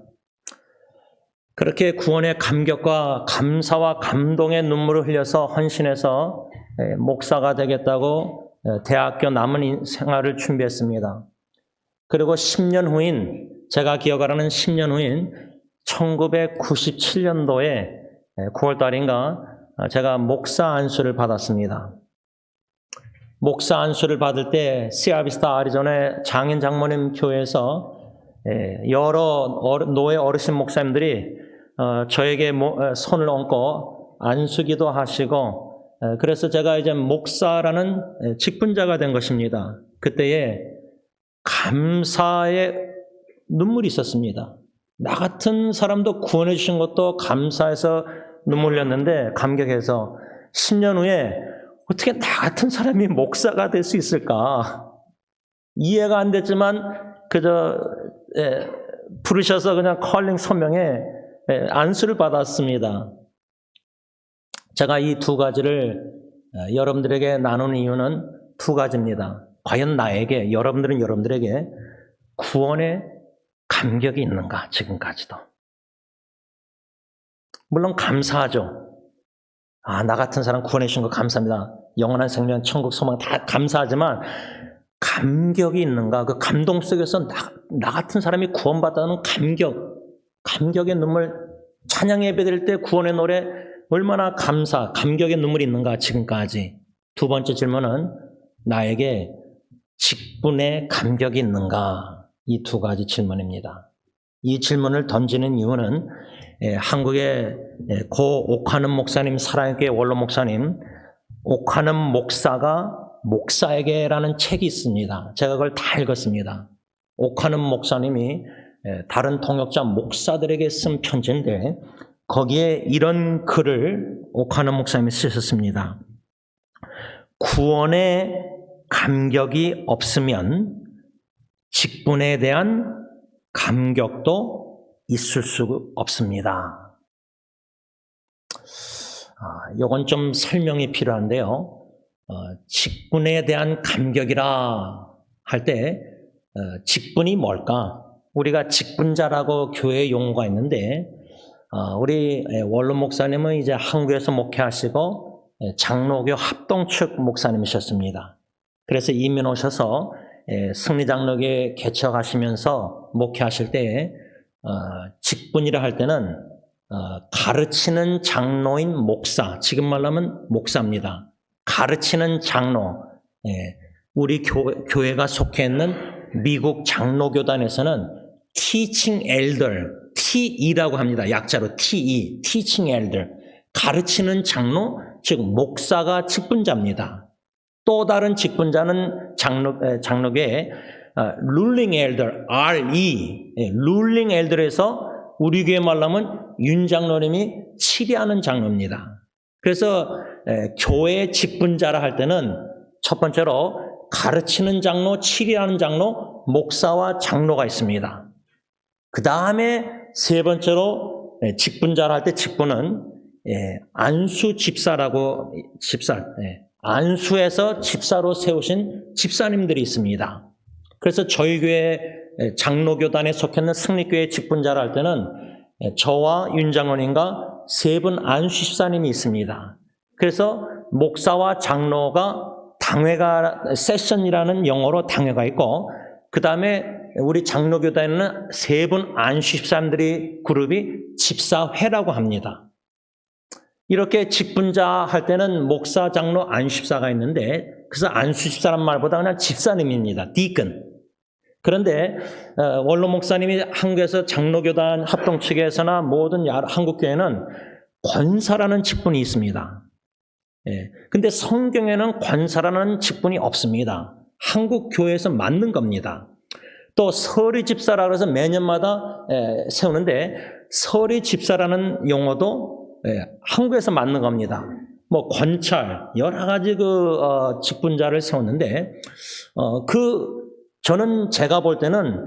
그렇게 구원의 감격과 감사와 감동의 눈물을 흘려서 헌신해서 목사가 되겠다고 대학교 남은 생활을 준비했습니다. 그리고 10년 후인, 제가 기억하는 10년 후인 1997년도에 9월 달인가 제가 목사 안수를 받았습니다. 목사 안수를 받을 때 시아비스타 아리조나 장인 장모님 교회에서 여러 노예 어르신 목사님들이 저에게 손을 얹고 안수기도 하시고 그래서 제가 이제 목사라는 직분자가 된 것입니다. 그때에 감사의 눈물이 있었습니다. 나 같은 사람도 구원해 주신 것도 감사해서 눈물 흘렸는데 감격해서 10년 후에 어떻게 나 같은 사람이 목사가 될 수 있을까? 이해가 안 됐지만 그저 부르셔서 그냥 컬링 서명에 안수를 받았습니다. 제가 이 두 가지를 여러분들에게 나누는 이유는 두 가지입니다. 과연 나에게, 여러분들은 여러분들에게 구원의 감격이 있는가, 지금까지도. 물론 감사하죠. 나 같은 사람 구원해 주신 거 감사합니다. 영원한 생명, 천국 소망 다 감사하지만 감격이 있는가? 그 감동 속에서 나 같은 사람이 구원받다는 감격의 눈물, 찬양 예배 드릴 때 구원의 노래 얼마나 감격의 눈물이 있는가 지금까지. 두 번째 질문은 나에게 직분의 감격이 있는가? 이 두 가지 질문입니다. 이 질문을 던지는 이유는 한국의 고 옥하는 목사님, 사랑의 교회 원로 목사님, 옥하는 목사가 목사에게라는 책이 있습니다. 제가 그걸 다 읽었습니다. 옥하는 목사님이 다른 통역자 목사들에게 쓴 편지인데 거기에 이런 글을 옥하는 목사님이 쓰셨습니다. 구원의 감격이 없으면 직분에 대한 감격도 있을 수 없습니다. 이건 좀 설명이 필요한데요. 직분에 대한 감격이라 할 때 직분이 뭘까? 우리가 직분자라고 교회 용어가 있는데 우리 원로 목사님은 이제 한국에서 목회하시고 장로교 합동측 목사님이셨습니다. 그래서 이민 오셔서 승리장로교회 개척하시면서 목회하실 때 직분이라 할 때는 가르치는 장로인 목사, 지금 말하면 목사입니다. 가르치는 장로, 우리 교회가 속해 있는 미국 장로교단에서는 Teaching Elder, TE라고 합니다. 약자로 TE, Teaching Elder, 가르치는 장로, 즉 목사가 직분자입니다. 또 다른 직분자는 장로교회 Ruling Elder, RE, Ruling Elder에서 우리 교회 말하면 윤 장로님이 치리하는 장로입니다. 그래서 교회 직분자라 할 때는 첫 번째로 가르치는 장로, 치리하는 장로, 목사와 장로가 있습니다. 그 다음에 세 번째로 직분자라 할 때 직분은 안수 집사라고 안수에서 집사로 세우신 집사님들이 있습니다. 그래서 저희 교회 장로교단에 속했는 승리교회 직분자라 할 때는 저와 윤 장로님과 세 분 안수 집사님이 있습니다. 그래서 목사와 장로가 당회가 세션이라는 영어로 당회가 있고 그 다음에 우리 장로교단에는 세 분 안수 집사님들이 그룹이 집사회라고 합니다. 이렇게 직분자 할 때는 목사, 장로, 안수 집사가 있는데 그래서 안수 집사란 말보다 그냥 집사님입니다. 디큰. 그런데 원로 목사님이 한국에서 장로교단 합동 측에서나 모든 한국교회는 권사라는 직분이 있습니다. 근데 성경에는 권사라는 직분이 없습니다. 한국 교회에서 만든 겁니다. 또 서리 집사라 그래서 매년마다 세우는데 서리 집사라는 용어도 한국에서 맞는 겁니다. 뭐 권찰 여러 가지 직분자를 세웠는데 저는 제가 볼 때는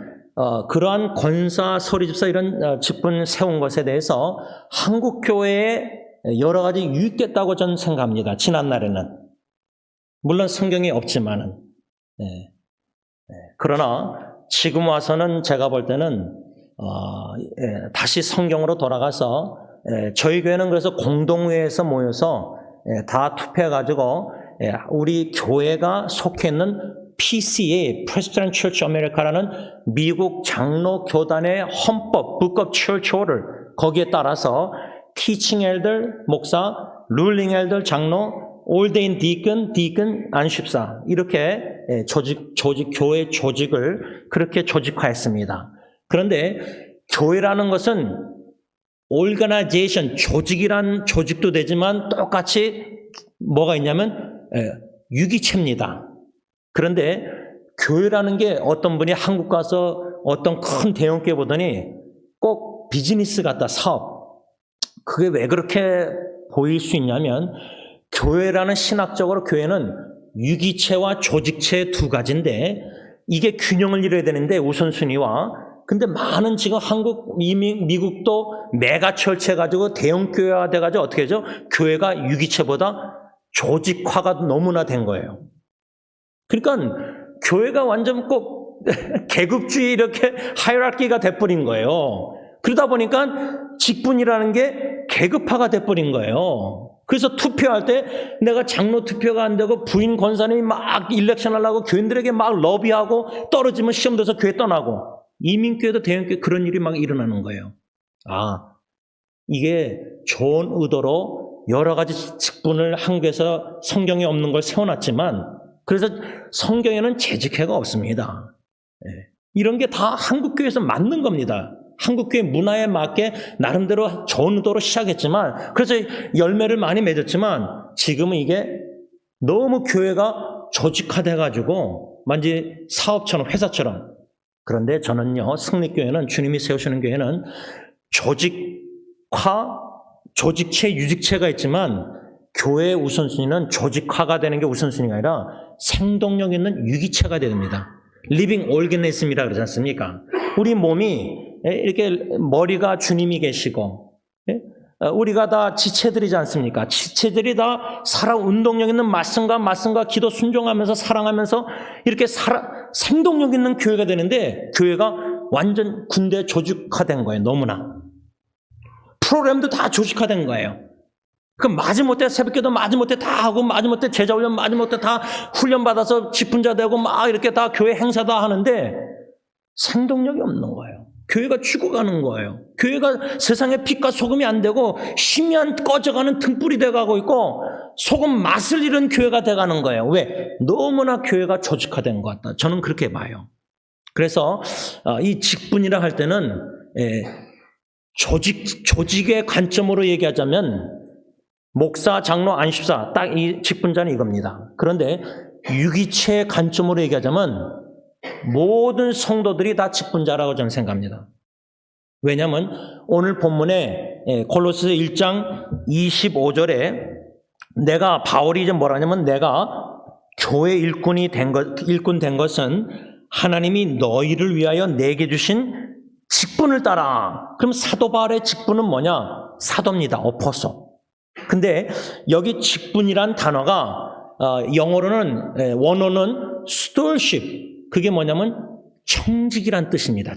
그러한 권사 서리 집사 이런 직분 세운 것에 대해서 한국 교회에 여러 가지 유익됐다고 저는 생각합니다. 지난날에는 물론 성경이 없지만은 그러나 지금 와서는 제가 볼 때는 다시 성경으로 돌아가서 저희 교회는 그래서 공동회에서 모여서 다 투표해가지고 우리 교회가 속해 있는 PCA, Presbyterian Church America라는 미국 장로 교단의 헌법, Book of Church Order 거기에 따라서 Teaching Elder, 목사, Ruling Elder, 장로, Ordained Deacon, 안식사 이렇게 교회 조직을 그렇게 조직화했습니다. 그런데 교회라는 것은 organization, 조직이란 조직도 되지만 똑같이 뭐가 있냐면 유기체입니다. 그런데 교회라는 게 어떤 분이 한국 가서 어떤 큰 대형교회 보더니 꼭 비즈니스 같다, 사업. 그게 왜 그렇게 보일 수 있냐면 교회라는 신학적으로 교회는 유기체와 조직체 두 가지인데 이게 균형을 이뤄야 되는데 우선순위와 근데 많은 지금 한국, 미국도 메가철체 가지고 대형교회화 돼가지고 어떻게 하죠? 교회가 유기체보다 조직화가 너무나 된 거예요. 그러니까 교회가 완전 꼭 계급주의 이렇게 하이라키가 돼버린 거예요. 그러다 보니까 직분이라는 게 계급화가 돼버린 거예요. 그래서 투표할 때 내가 장로 투표가 안 되고 부인 권사님이 막 일렉션 하려고 교인들에게 막 러비하고 떨어지면 시험 돼서 교회 떠나고 이민교회도 대형교회 그런 일이 막 일어나는 거예요. 이게 좋은 의도로 여러 가지 직분을 한국에서 성경에 없는 걸 세워놨지만 그래서 성경에는 재직회가 없습니다. 이런 게 다 한국교회에서 맞는 겁니다. 한국교회 문화에 맞게 나름대로 좋은 의도로 시작했지만 그래서 열매를 많이 맺었지만 지금은 이게 너무 교회가 조직화돼가지고 마치 사업처럼 회사처럼 그런데 저는요 승리교회는 주님이 세우시는 교회는 조직화, 조직체, 유직체가 있지만 교회의 우선순위는 조직화가 되는 게 우선순위가 아니라 생동력 있는 유기체가 됩니다. 리빙 오르가니즘이라 그러지 않습니까? 우리 몸이 이렇게 머리가 주님이 계시고 우리가 다 지체들이지 않습니까? 지체들이 다 운동력 있는 말씀과 기도 순종하면서 사랑하면서 이렇게 생동력 있는 교회가 되는데 교회가 완전 군대 조직화된 거예요. 너무나. 프로그램도 다 조직화된 거예요. 그 마지못해 새벽기도 마지못해 다 하고 마지못해 제자훈련 마지못해 다 훈련받아서 직분자 되고 막 이렇게 다 교회 행사 다 하는데 생동력이 없는 거예요. 교회가 죽어가는 거예요. 교회가 세상에 빛과 소금이 안 되고 희미한 꺼져가는 등불이 돼가고 있고 소금 맛을 잃은 교회가 돼가는 거예요. 왜? 너무나 교회가 조직화된 것 같다. 저는 그렇게 봐요. 그래서 이 직분이라 할 때는 조직의 관점으로 얘기하자면 목사, 장로, 안식사 딱 이 직분자는 이겁니다. 그런데 유기체의 관점으로 얘기하자면 모든 성도들이 다 직분자라고 저는 생각합니다. 왜냐하면 오늘 본문에 골로새서 1장 25절에 바울이 이제 뭐라 하냐면 내가 교회 일꾼 된 것은 하나님이 너희를 위하여 내게 주신 직분을 따라. 그럼 사도 바울의 직분은 뭐냐? 사도입니다. 어포서. 근데 여기 직분이란 단어가 영어로는 원어는 stewardship. 그게 뭐냐면 청직이란 뜻입니다.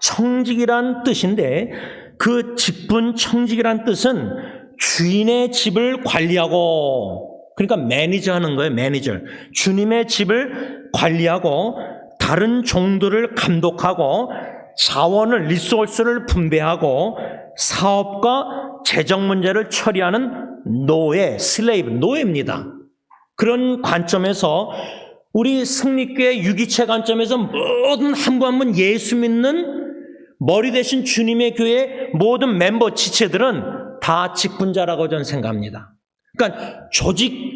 청직이란 뜻인데 그 직분 청직이란 뜻은 주인의 집을 관리하고 그러니까 매니저하는 거예요. 매니저. 주님의 집을 관리하고 다른 종들을 감독하고 자원을 리소스를 분배하고 사업과 재정 문제를 처리하는 노예입니다. 그런 관점에서 우리 승리교회 유기체 관점에서 모든 한 분 한 분 예수 믿는 머리 대신 주님의 교회 모든 멤버 지체들은 다 직분자라고 저는 생각합니다. 그러니까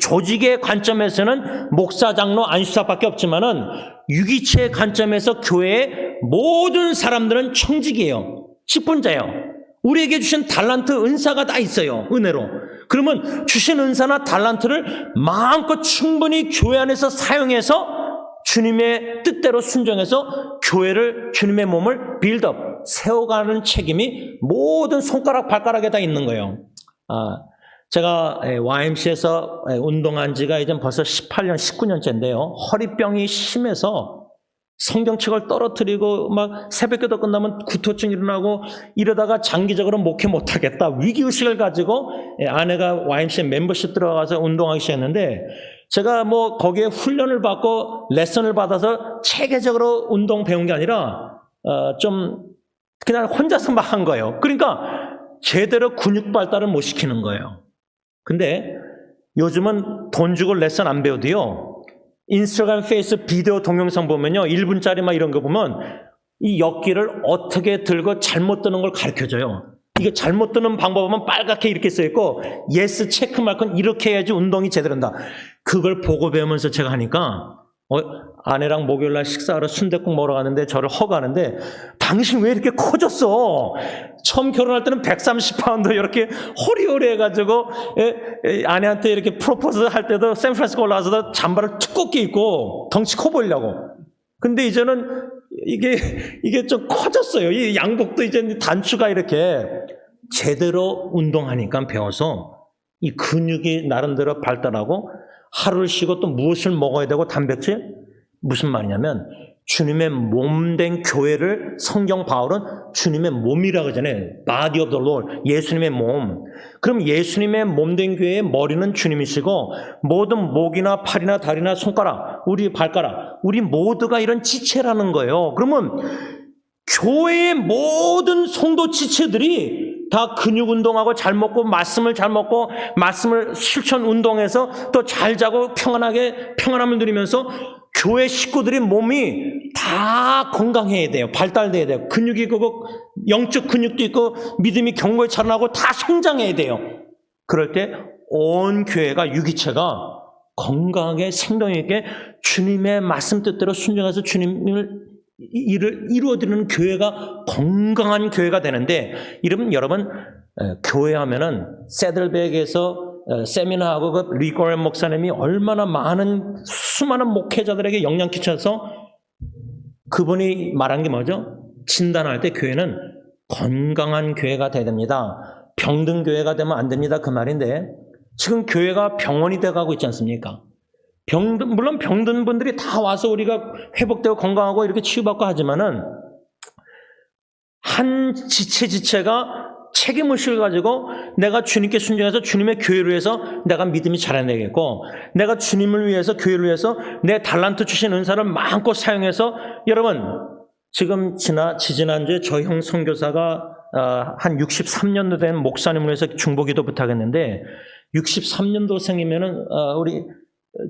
조직의 관점에서는 목사, 장로, 안수사밖에 없지만은 유기체의 관점에서 교회의 모든 사람들은 청직이에요. 직분자예요. 우리에게 주신 달란트, 은사가 다 있어요. 은혜로. 그러면 주신 은사나 달란트를 마음껏 충분히 교회 안에서 사용해서 주님의 뜻대로 순종해서 교회를, 주님의 몸을 빌드업, 세워가는 책임이 모든 손가락, 발가락에 다 있는 거예요. 제가 YMCA에서 운동한 지가 이제 벌써 18년, 19년째인데요. 허리병이 심해서 성경책을 떨어뜨리고 막 새벽기도 끝나면 구토증 일어나고 이러다가 장기적으로 목회 못하겠다. 위기의식을 가지고 아내가 YMCA 멤버십 들어가서 운동하기 시작했는데 제가 뭐 거기에 훈련을 받고 레슨을 받아서 체계적으로 운동 배운 게 아니라 좀 그냥 혼자서 막 한 거예요. 그러니까 제대로 근육 발달을 못 시키는 거예요. 근데 요즘은 돈 주고 레슨 안 배워도요. 인스타그램, 페이스, 비디오 동영상 보면요. 1분짜리 막 이런 거 보면 이 역기를 어떻게 들고 잘못 드는 걸 가르쳐줘요. 이게 잘못 드는 방법은 빨갛게 이렇게 써있고 예스, 체크 마크는 이렇게 해야지 운동이 제대로 된다. 그걸 보고 배우면서 제가 하니까 아내랑 목요일날 식사하러 순댓국 먹으러 가는데 저를 허가하는데 당신 왜 이렇게 커졌어? 처음 결혼할 때는 130파운드 이렇게 호리호리 해가지고 아내한테 이렇게 프로포즈 할 때도 샌프란시스코 올라와서 잠바를 두껍게 입고 덩치 커 보이려고. 근데 이제는 이게 좀 커졌어요. 이 양복도 이제 단추가 이렇게 제대로 운동하니까 배워서 이 근육이 나름대로 발달하고 하루를 쉬고 또 무엇을 먹어야 되고 단백질? 무슨 말이냐면 주님의 몸된 교회를 성경 바울은 주님의 몸이라고 하잖아요. Body of the Lord. 예수님의 몸. 그럼 예수님의 몸된 교회의 머리는 주님이시고 모든 목이나 팔이나 다리나 손가락, 우리 발가락, 우리 모두가 이런 지체라는 거예요. 그러면 교회의 모든 성도 지체들이 다 근육 운동하고 잘 먹고 말씀을 잘 먹고 말씀을 실천 운동해서 또 잘 자고 평안함을 누리면서 교회 식구들의 몸이 다 건강해야 돼요. 발달돼야 돼요. 근육이 있고 영적 근육도 있고 믿음이 견고히 자라나고 다 성장해야 돼요. 그럴 때 온 교회가 유기체가 건강하게 생동 있게 주님의 말씀 뜻대로 순종해서 주님을 일을 이루어드리는 교회가 건강한 교회가 되는데 여러분 교회 하면은 세들백에서 세미나하고 그 리고렌 목사님이 얼마나 수많은 목회자들에게 영향 끼쳐서 그분이 말한 게 뭐죠? 진단할 때 교회는 건강한 교회가 돼야 됩니다. 병든 교회가 되면 안 됩니다. 그 말인데 지금 교회가 병원이 돼가고 있지 않습니까? 물론 병든 분들이 다 와서 우리가 회복되고 건강하고 이렇게 치유받고 하지만은 한 지체가 책임의식을 가지고 내가 주님께 순종해서 주님의 교회를 위해서 내가 믿음이 자라내겠고 내가 주님을 위해서 교회를 위해서 내 달란트 주신 은사를 마음껏 사용해서 여러분 지금 지지난주에 저 형 선교사가 한 63년도 된 목사님을 위해서 중보기도 부탁했는데 63년도생이면은 우리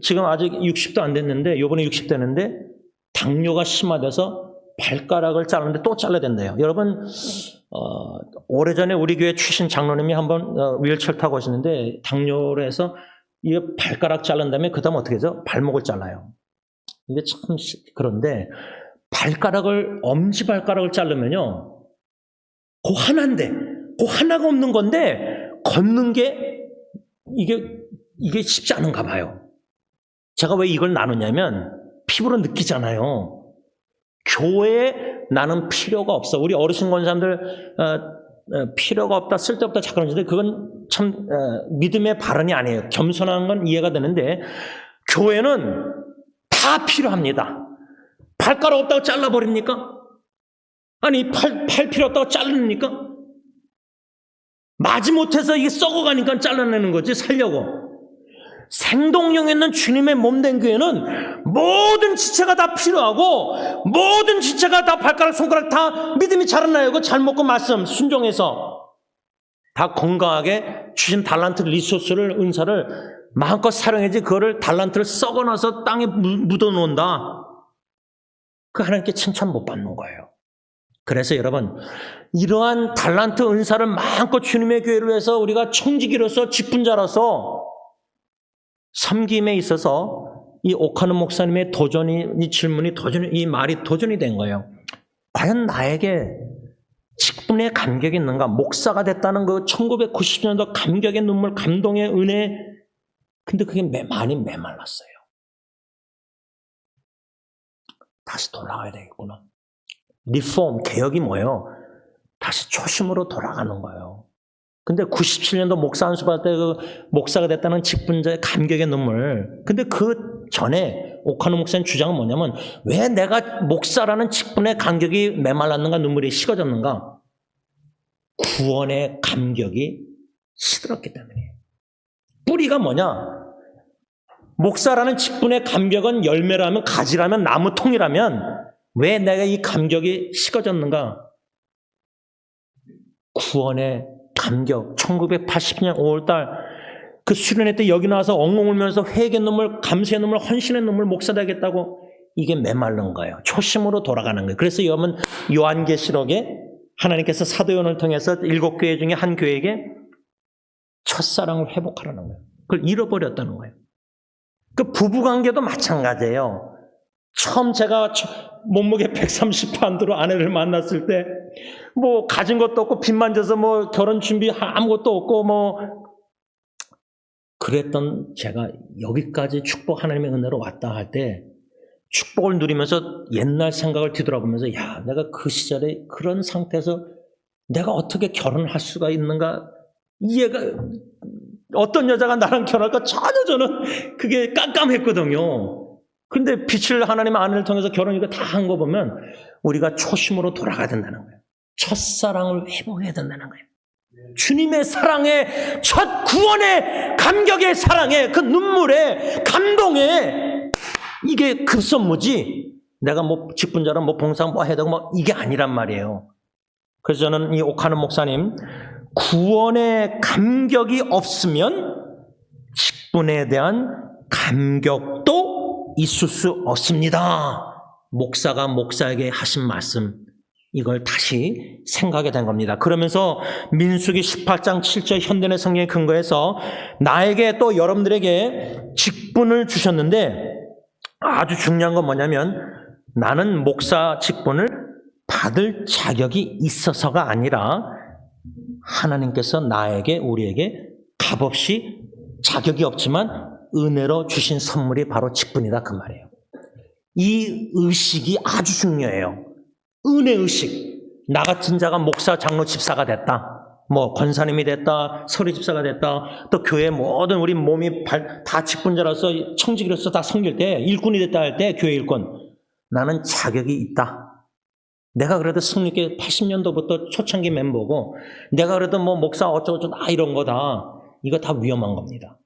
지금 아직 60도 안 됐는데 요번에 60 되는데 당뇨가 심화돼서 발가락을 자르는데 또 잘라야 된대요. 여러분 오래전에 우리 교회 출신 장로님이 한번 휠체어 타고 오시는데 당뇨로 해서 이 발가락 자른 다음에 그 다음 어떻게 하죠? 발목을 잘라요. 이게 참 그런데 엄지발가락을 자르면요 그 하나인데 그 하나가 없는 건데 걷는 게 이게 쉽지 않은가 봐요. 제가 왜 이걸 나누냐면 피부로 느끼잖아요. 교회에 나는 필요가 없어. 우리 어르신 권사님들 필요가 없다, 쓸데없다 자꾸 그러는데 그건 참 믿음의 발언이 아니에요. 겸손한 건 이해가 되는데 교회는 다 필요합니다. 발가락 없다고 잘라버립니까? 아니 팔 필요 없다고 자르니까? 마지못해서 이게 썩어가니까 잘라내는 거지 살려고. 생동력 있는 주님의 몸된 교회는 모든 지체가 다 필요하고 모든 지체가 다 발가락 손가락 다 믿음이 자라나고 잘 먹고 말씀 순종해서 다 건강하게 주신 달란트 리소스를 은사를 마음껏 사용해야지 그거를 달란트를 썩어놔서 땅에 묻어놓는다. 그 하나님께 칭찬 못 받는 거예요. 그래서 여러분 이러한 달란트 은사를 마음껏 주님의 교회를 위해서 우리가 청지기로서 직분자로서 섬김에 있어서 이 오카노 목사님의 이 질문이 이 말이 도전이 된 거예요. 과연 나에게 직분의 감격이 있는가? 목사가 됐다는 그 1990년도 감격의 눈물, 감동의 은혜. 근데 그게 많이 메말랐어요. 다시 돌아가야 되겠구나. 리폼, 개혁이 뭐예요? 다시 초심으로 돌아가는 거예요. 근데 97년도 목사 안수 받을 때 그 목사가 됐다는 직분자의 감격의 눈물. 근데 그 전에 오카노 목사님 주장은 뭐냐면 왜 내가 목사라는 직분의 감격이 메말랐는가, 눈물이 식어졌는가? 구원의 감격이 시들었기 때문이에요. 뿌리가 뭐냐? 목사라는 직분의 감격은 열매라면, 가지라면, 나무 통이라면 왜 내가 이 감격이 식어졌는가? 구원의 감격. 1980년 5월달 그 수련회 때 여기 나와서 엉엉 울면서 회개 눈물, 감사의 눈물, 헌신의 눈물, 목사 되겠다고 이게 메말른 거예요. 초심으로 돌아가는 거예요. 그래서 여러분 요한계시록에 하나님께서 사도 요한을 통해서 7교회 중에 한 교회에게 첫사랑을 회복하라는 거예요. 그걸 잃어버렸다는 거예요. 그 부부관계도 마찬가지예요. 처음 제가 몸무게 130파운드로 아내를 만났을 때 뭐 가진 것도 없고 빚만 져서 뭐 결혼 준비 아무것도 없고 뭐 그랬던 제가 여기까지 축복 하나님의 은혜로 왔다 할 때 축복을 누리면서 옛날 생각을 뒤돌아보면서 야, 내가 그 시절에 그런 상태에서 내가 어떻게 결혼할 수가 있는가, 이해가, 어떤 여자가 나랑 결혼할까 전혀 저는 그게 깜깜했거든요. 근데 빛을 하나님의 아내를 통해서 결혼 이거 다 한 거 보면 우리가 초심으로 돌아가야 된다는 거예요. 첫사랑을 회복해야 된다는 거예요. 주님의 사랑에, 첫 구원의 감격의 사랑에, 그 눈물에, 감동에, 이게 급선무지 내가 뭐 직분자로 뭐 봉사 뭐 해야 되고 뭐 이게 아니란 말이에요. 그래서 저는 이 오카노 목사님, 구원의 감격이 없으면 직분에 대한 감격도 있을 수 없습니다. 목사가 목사에게 하신 말씀, 이걸 다시 생각하게 된 겁니다. 그러면서 민수기 18장 7절 현대의 성경에 근거해서 나에게 또 여러분들에게 직분을 주셨는데 아주 중요한 건 뭐냐면 나는 목사 직분을 받을 자격이 있어서가 아니라 하나님께서 나에게, 우리에게 값없이 자격이 없지만 은혜로 주신 선물이 바로 직분이다, 그 말이에요. 이 의식이 아주 중요해요. 은혜의식. 나 같은 자가 목사, 장로, 집사가 됐다, 뭐 권사님이 됐다, 서리 집사가 됐다, 또 교회 모든 우리 몸이 다 직분자로서 청지기로서 다 섬길 때, 일꾼이 됐다 할 때, 교회 일꾼, 나는 자격이 있다. 내가 그래도 승리교회 80년도부터 초창기 멤버고 내가 그래도 뭐 목사 어쩌고저쩌고 이런 거다, 이거 다 위험한 겁니다.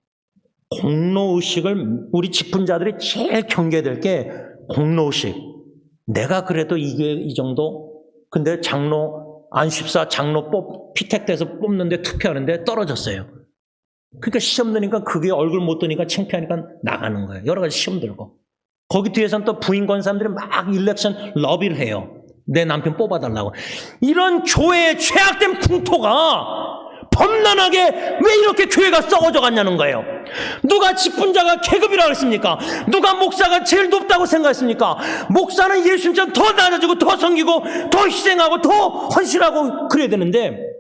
공로의식을 우리 직분자들이 제일 경계될 게 공로의식. 내가 그래도 이 정도, 근데 장로, 안십사 장로 피택돼서 뽑는데 투표하는데 떨어졌어요. 그러니까 시험 드니까 그게 얼굴 못 드니까 창피하니까 나가는 거예요. 여러 가지 시험 들고. 거기 뒤에서는 또 부인 권사님들이 막 일렉션 러비를 해요. 내 남편 뽑아달라고. 이런 교회의 죄악된 풍토가 범람하게 왜 이렇게 교회가 썩어져 갔냐는 거예요. 누가 직분자가 계급이라고 했습니까? 누가 목사가 제일 높다고 생각했습니까? 목사는 예수님처럼 더 낮아지고 더 섬기고 더 희생하고 더 헌신하고 그래야 되는데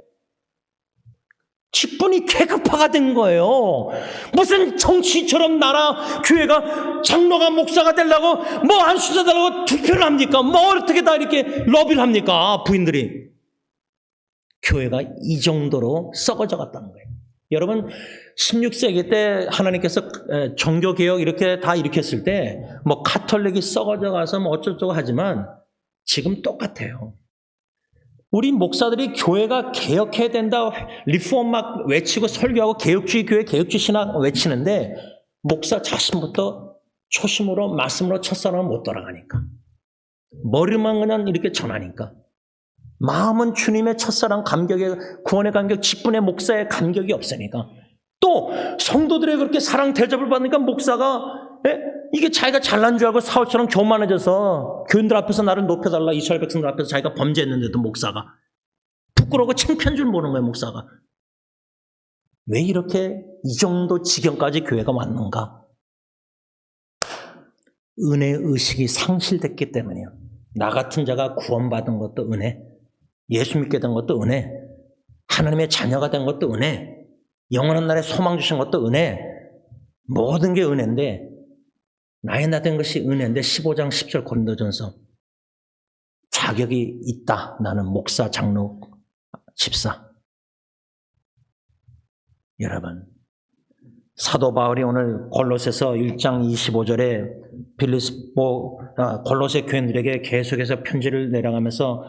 직분이 계급화가 된 거예요. 무슨 정치처럼 나라 교회가 장로가 목사가 되려고 뭐 안수자 되려고 투표를 합니까? 뭐 어떻게 다 이렇게 러비를 합니까? 부인들이. 교회가 이 정도로 썩어져 갔다는 거예요. 여러분 16세기 때 하나님께서 종교개혁 이렇게 다 일으켰을 때 뭐 카톨릭이 썩어져 가서 뭐 어쩌고저쩌고 하지만 지금 똑같아요. 우리 목사들이 교회가 개혁해야 된다, 리폼 막 외치고 설교하고 개혁주의 교회, 개혁주의 신학 외치는데 목사 자신부터 초심으로 말씀으로 첫사랑을 못 돌아가니까, 머리만 그냥 이렇게 전하니까, 마음은 주님의 첫사랑 감격에, 구원의 감격, 직분의 목사의 감격이 없으니까, 또 성도들의 그렇게 사랑 대접을 받으니까 목사가 이게 자기가 잘난 줄 알고 사울처럼 교만해져서 교인들 앞에서 나를 높여달라, 이스라엘 백성들 앞에서 자기가 범죄했는데도 목사가 부끄러워 창피한 줄 모르는 거예요. 목사가 왜 이렇게 이 정도 지경까지 교회가 왔는가? 은혜 의식이 상실됐기 때문이에요. 나 같은 자가 구원받은 것도 은혜, 예수 믿게 된 것도 은혜, 하나님의 자녀가 된 것도 은혜, 영원한 날에 소망 주신 것도 은혜, 모든 게 은혜인데 나의 나 된 것이 은혜인데 15장 10절 고린도전서 자격이 있다. 나는 목사, 장로, 집사. 여러분, 사도 바울이 오늘 골로새서 1장 25절에 골로새 교인들에게 계속해서 편지를 내려가면서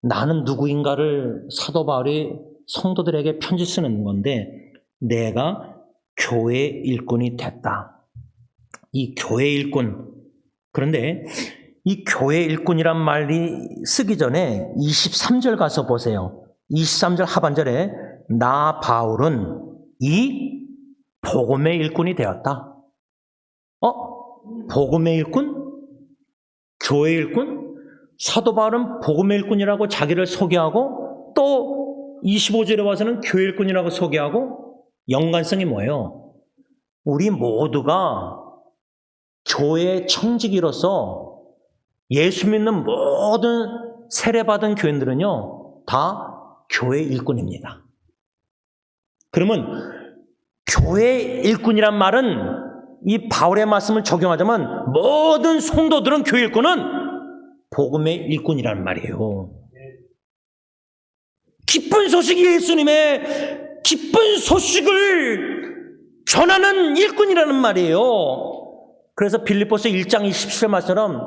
나는 누구인가를 사도 바울이 성도들에게 편지 쓰는 건데 내가 교회 일꾼이 됐다. 이 교회 일꾼. 그런데 이 교회 일꾼이란 말이 쓰기 전에 23절 가서 보세요. 23절 하반절에 나 바울은 이 복음의 일꾼이 되었다. 복음의 일꾼? 교회 일꾼? 사도 바울은 복음의 일꾼이라고 자기를 소개하고 또 25절에 와서는 교회 일꾼이라고 소개하고 연관성이 뭐예요? 우리 모두가 교회 청지기로서 예수 믿는 모든 세례받은 교인들은요 다 교회 일꾼입니다. 그러면 교회 일꾼이란 말은 이 바울의 말씀을 적용하자면 모든 성도들은 교회 일꾼은 복음의 일꾼이란 말이에요. 기쁜 소식이 예수님의 기쁜 소식을 전하는 일꾼이라는 말이에요. 그래서 빌립보서 1장 27절 말처럼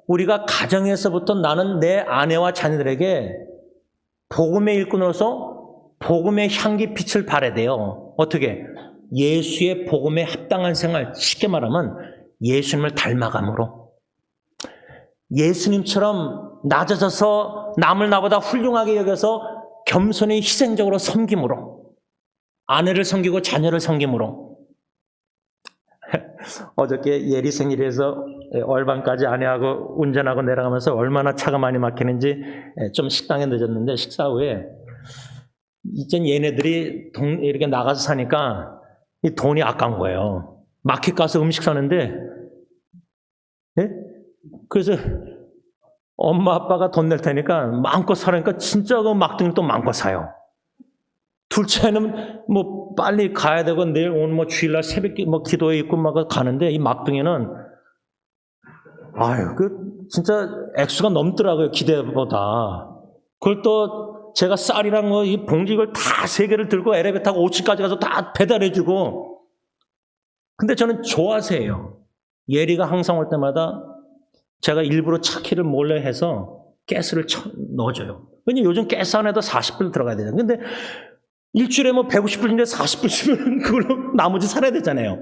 우리가 가정에서부터 나는 내 아내와 자녀들에게 복음의 일꾼으로서 복음의 향기 빛을 발해야 돼요. 어떻게? 예수의 복음에 합당한 생활, 쉽게 말하면 예수님을 닮아감으로 예수님처럼 낮아져서 남을 나보다 훌륭하게 여겨서 겸손히 희생적으로 섬김으로 아내를 섬기고 자녀를 섬김으로 어저께 예리 생일에서 얼반까지 아내하고 운전하고 내려가면서 얼마나 차가 많이 막히는지 좀 식당에 늦었는데 식사 후에 이젠 얘네들이 이렇게 나가서 사니까 이 돈이 아까운 거예요. 마켓 가서 음식 사는데 예? 그래서 엄마 아빠가 돈 낼 테니까 마음껏 사라니까 진짜 그 막둥이 또 마음껏 사요. 둘째는 뭐 빨리 가야 되고 내일 오늘 뭐 주일날 새벽 뭐 기도회 있고 막 가는데 이 막둥이는 아유 그 진짜 액수가 넘더라고요 기대보다. 그걸 또 제가 쌀이랑 뭐 이 봉지를 다 3개를 들고 엘리베이터 타고 5층까지 가서 다 배달해주고. 근데 저는 좋아서예요. 예리가 항상 올 때마다 제가 일부러 차키를 몰래 해서 가스를 넣어줘요. 왜냐면 요즘 가스 안에도 40불 들어가야 되잖아요. 근데 일주일에 뭐 150불인데 40불 쓰면 그걸로 나머지 살아야 되잖아요.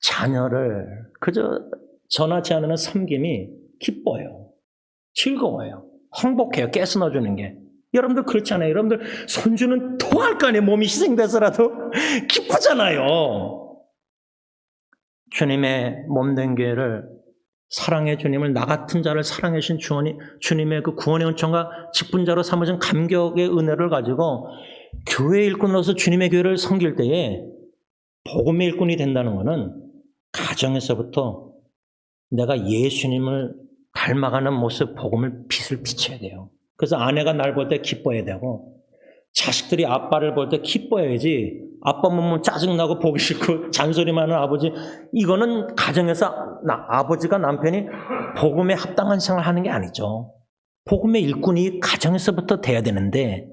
자녀를 그저 전하지 않는 섬김이 기뻐요. 즐거워요. 행복해요. 가스 넣어주는 게. 여러분들 그렇잖아요. 여러분들 손주는 토할 거 아니에요. 몸이 희생돼서라도 기쁘잖아요. 주님의 몸된 교회를 사랑의 주님을 나 같은 자를 사랑해 주신 주님의 그 구원의 은총과 직분자로 삼으신 감격의 은혜를 가지고 교회 일꾼으로서 주님의 교회를 섬길 때에 복음의 일꾼이 된다는 것은 가정에서부터 내가 예수님을 닮아가는 모습, 복음을 빛을 비춰야 돼요. 그래서 아내가 날 볼 때 기뻐해야 되고 자식들이 아빠를 볼 때 기뻐해야지 아빠 보면 짜증나고 보기 싫고 잔소리만 하는 아버지 이거는 가정에서 아버지가 남편이 복음에 합당한 생활을 하는 게 아니죠. 복음의 일꾼이 가정에서부터 돼야 되는데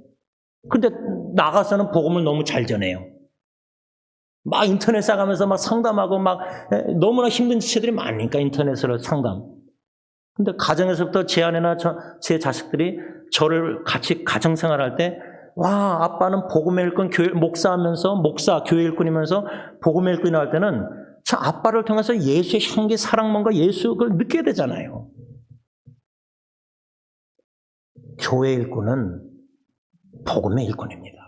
근데 나가서는 복음을 너무 잘 전해요. 막 인터넷 사가면서 막 상담하고 막 너무나 힘든 지체들이 많으니까 인터넷으로 상담. 근데 가정에서부터 제 아내나 제 자식들이 저를 같이 가정생활할 때 와 아빠는 복음의 일꾼 교회 목사하면서 교회 일꾼이면서 복음의 일꾼이 할 때는 참 아빠를 통해서 예수의 향기 사랑만과 예수 그걸 느껴야 되잖아요. 교회 일꾼은 복음의 일꾼입니다.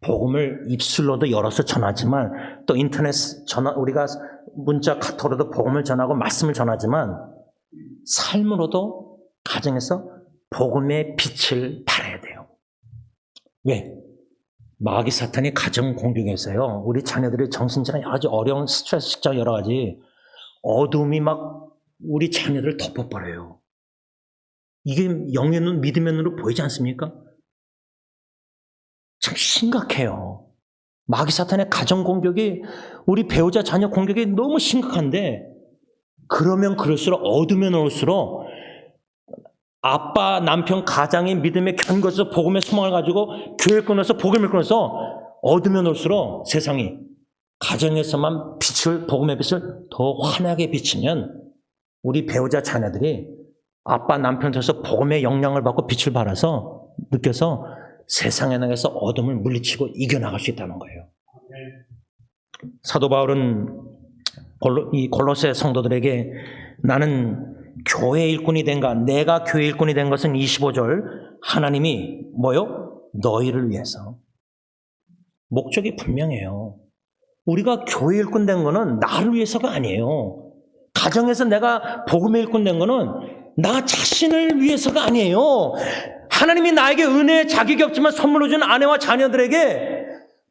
복음을 입술로도 열어서 전하지만 또 인터넷 우리가 문자 카톡으로도 복음을 전하고 말씀을 전하지만 삶으로도 가정에서 복음의 빛을 발해야 돼요. 왜? 마귀 사탄이 가정 공격에서요. 우리 자녀들의 정신질환 여러 가지 어려운 스트레스, 직장 여러 가지 어둠이 막 우리 자녀들을 덮어버려요. 이게 영의 눈, 믿음의 눈으로 보이지 않습니까? 참 심각해요. 마귀 사탄의 가정 공격이 우리 배우자 자녀 공격이 너무 심각한데 그러면 그럴수록 어두면 올수록 아빠, 남편, 가장이 믿음에 견고해서 복음의 소망을 가지고 교회를 끊어서 복음을 끊어서 어두면 올수록 세상이 가정에서만 빛을, 복음의 빛을 더 환하게 비치면 우리 배우자 자녀들이 아빠, 남편에서 복음의 영향을 받고 빛을 발해서 느껴서 세상에 나가서 어둠을 물리치고 이겨나갈 수 있다는 거예요. 사도 바울은 이 골로새 성도들에게 나는 교회 일꾼이 된가, 내가 교회 일꾼이 된 것은 25절 하나님이 뭐요? 너희를 위해서. 목적이 분명해요. 우리가 교회 일꾼 된 거는 나를 위해서가 아니에요. 가정에서 내가 복음의 일꾼 된 거는 나 자신을 위해서가 아니에요. 하나님이 나에게 은혜의 자격이 없지만 선물로 준 아내와 자녀들에게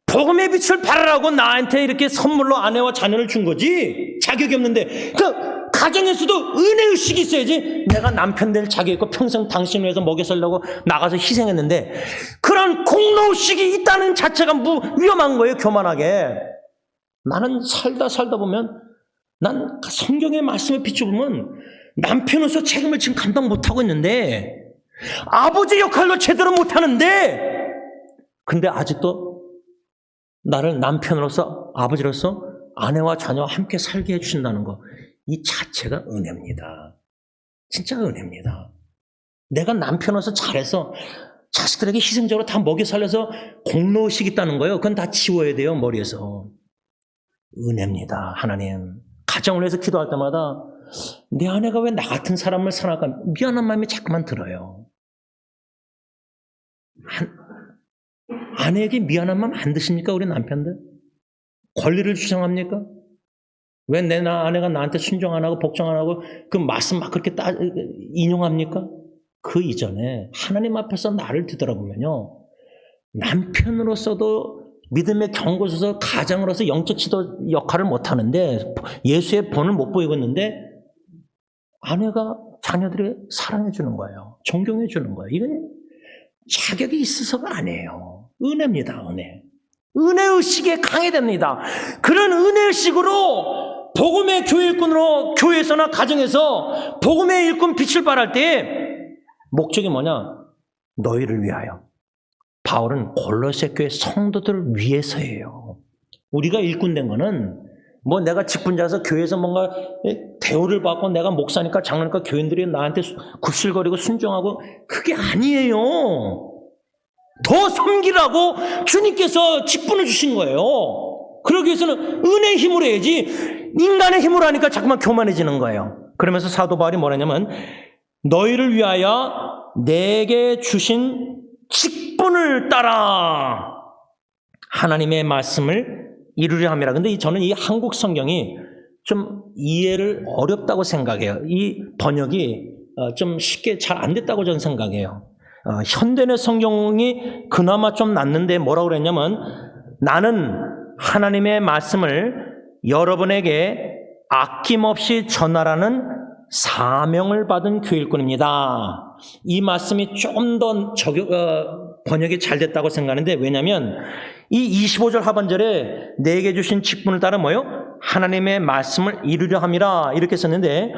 복음의 빛을 발하라고 나한테 이렇게 선물로 아내와 자녀를 준 거지. 자격이 없는데 그 가정에서도 은혜의식이 있어야지. 내가 남편 될 자격이 있고 평생 당신을 위해서 먹여 살려고 나가서 희생했는데 그런 공로의식이 있다는 자체가 위험한 거예요. 교만하게. 나는 살다 보면 난 성경의 말씀을 비춰보면 남편으로서 책임을 지금 감당 못하고 있는데 아버지 역할도 제대로 못하는데 근데 아직도 나를 남편으로서 아버지로서 아내와 자녀와 함께 살게 해주신다는 거 이 자체가 은혜입니다. 진짜 은혜입니다. 내가 남편으로서 잘해서 자식들에게 희생적으로 다 먹여 살려서 공로의식이 있다는 거예요. 그건 다 지워야 돼요. 머리에서. 은혜입니다. 하나님. 가정을 위해서 기도할 때마다 내 아내가 왜 나 같은 사람을 사랑할까 미안한 마음이 자꾸만 들어요. 아내에게 미안한 마음 안 드십니까? 우리 남편들? 권리를 주장합니까? 왜 내 아내가 나한테 순종 안 하고 복종 안 하고 그 말씀 막 그렇게 인용합니까? 그 이전에 하나님 앞에서 나를 뒤돌아보면요. 남편으로서도 믿음의 경고서서 가장으로서 영적 지도 역할을 못하는데 예수의 본을 못 보이고 있는데 아내가 자녀들이 사랑해 주는 거예요. 존경해 주는 거예요. 이건 자격이 있어서가 아니에요. 은혜입니다. 은혜. 은혜의식에 강해됩니다. 그런 은혜의식으로 복음의 교회 일꾼으로 교회에서나 가정에서 복음의 일꾼 빛을 발할 때 목적이 뭐냐? 너희를 위하여. 바울은 골로새 교회 성도들을 위해서예요. 우리가 일꾼 된 거는 뭐 내가 직분자서 교회에서 뭔가 대우를 받고 내가 목사니까 장로니까 교인들이 나한테 굽실거리고 순종하고 그게 아니에요. 더 섬기라고 주님께서 직분을 주신 거예요. 그러기 위해서는 은혜의 힘으로 해야지 인간의 힘으로 하니까 자꾸만 교만해지는 거예요. 그러면서 사도 바울이 뭐라냐면 너희를 위하여 내게 주신 직분을 따라 하나님의 말씀을 이루려 함이라. 근데 저는 이 한국 성경이 좀 이해를 어렵다고 생각해요. 이 번역이 좀 쉽게 잘 안 됐다고 저는 생각해요. 현대의 성경이 그나마 좀 낫는데 뭐라고 그랬냐면 나는 하나님의 말씀을 여러분에게 아낌없이 전하라는 사명을 받은 교일꾼입니다. 이 말씀이 좀 더 번역이 잘 됐다고 생각하는데 왜냐하면 이 25절 하반절에 내게 주신 직분을 따라 뭐요? 하나님의 말씀을 이루려 함이라 이렇게 썼는데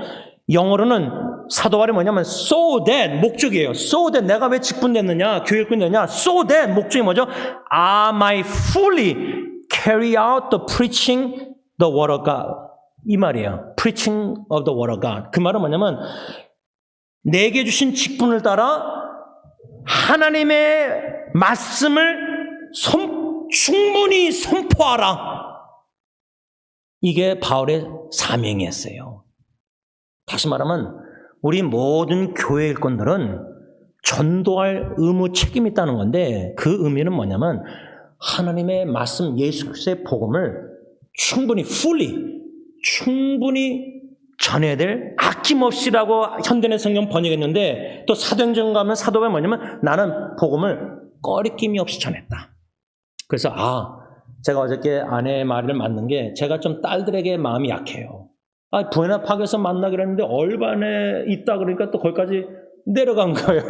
영어로는 사도 바울이 뭐냐면 so that 목적이에요. so that 내가 왜 직분됐느냐 교일꾼이 되냐 so that 목적이 뭐죠? I might fully carry out the preaching the word of God 이 말이에요. preaching of the word of God 그 말은 뭐냐면 내게 주신 직분을 따라 하나님의 말씀을 충분히 선포하라. 이게 바울의 사명이었어요. 다시 말하면 우리 모든 교회 일꾼들은 전도할 의무 책임이 있다는 건데 그 의미는 뭐냐면 하나님의 말씀 예수 그리스도의 복음을 충분히 전해야 될 아낌없이라고 현대의 성경 번역했는데 또 사도행전 가면 사도가 뭐냐면 나는 복음을 꺼리낌이 없이 전했다. 그래서 제가 어저께 아내의 말을 맞는 게 제가 좀 딸들에게 마음이 약해요. 부에나파크에서 만나기로 했는데 얼반에 있다 그러니까 또 거기까지 내려간 거예요.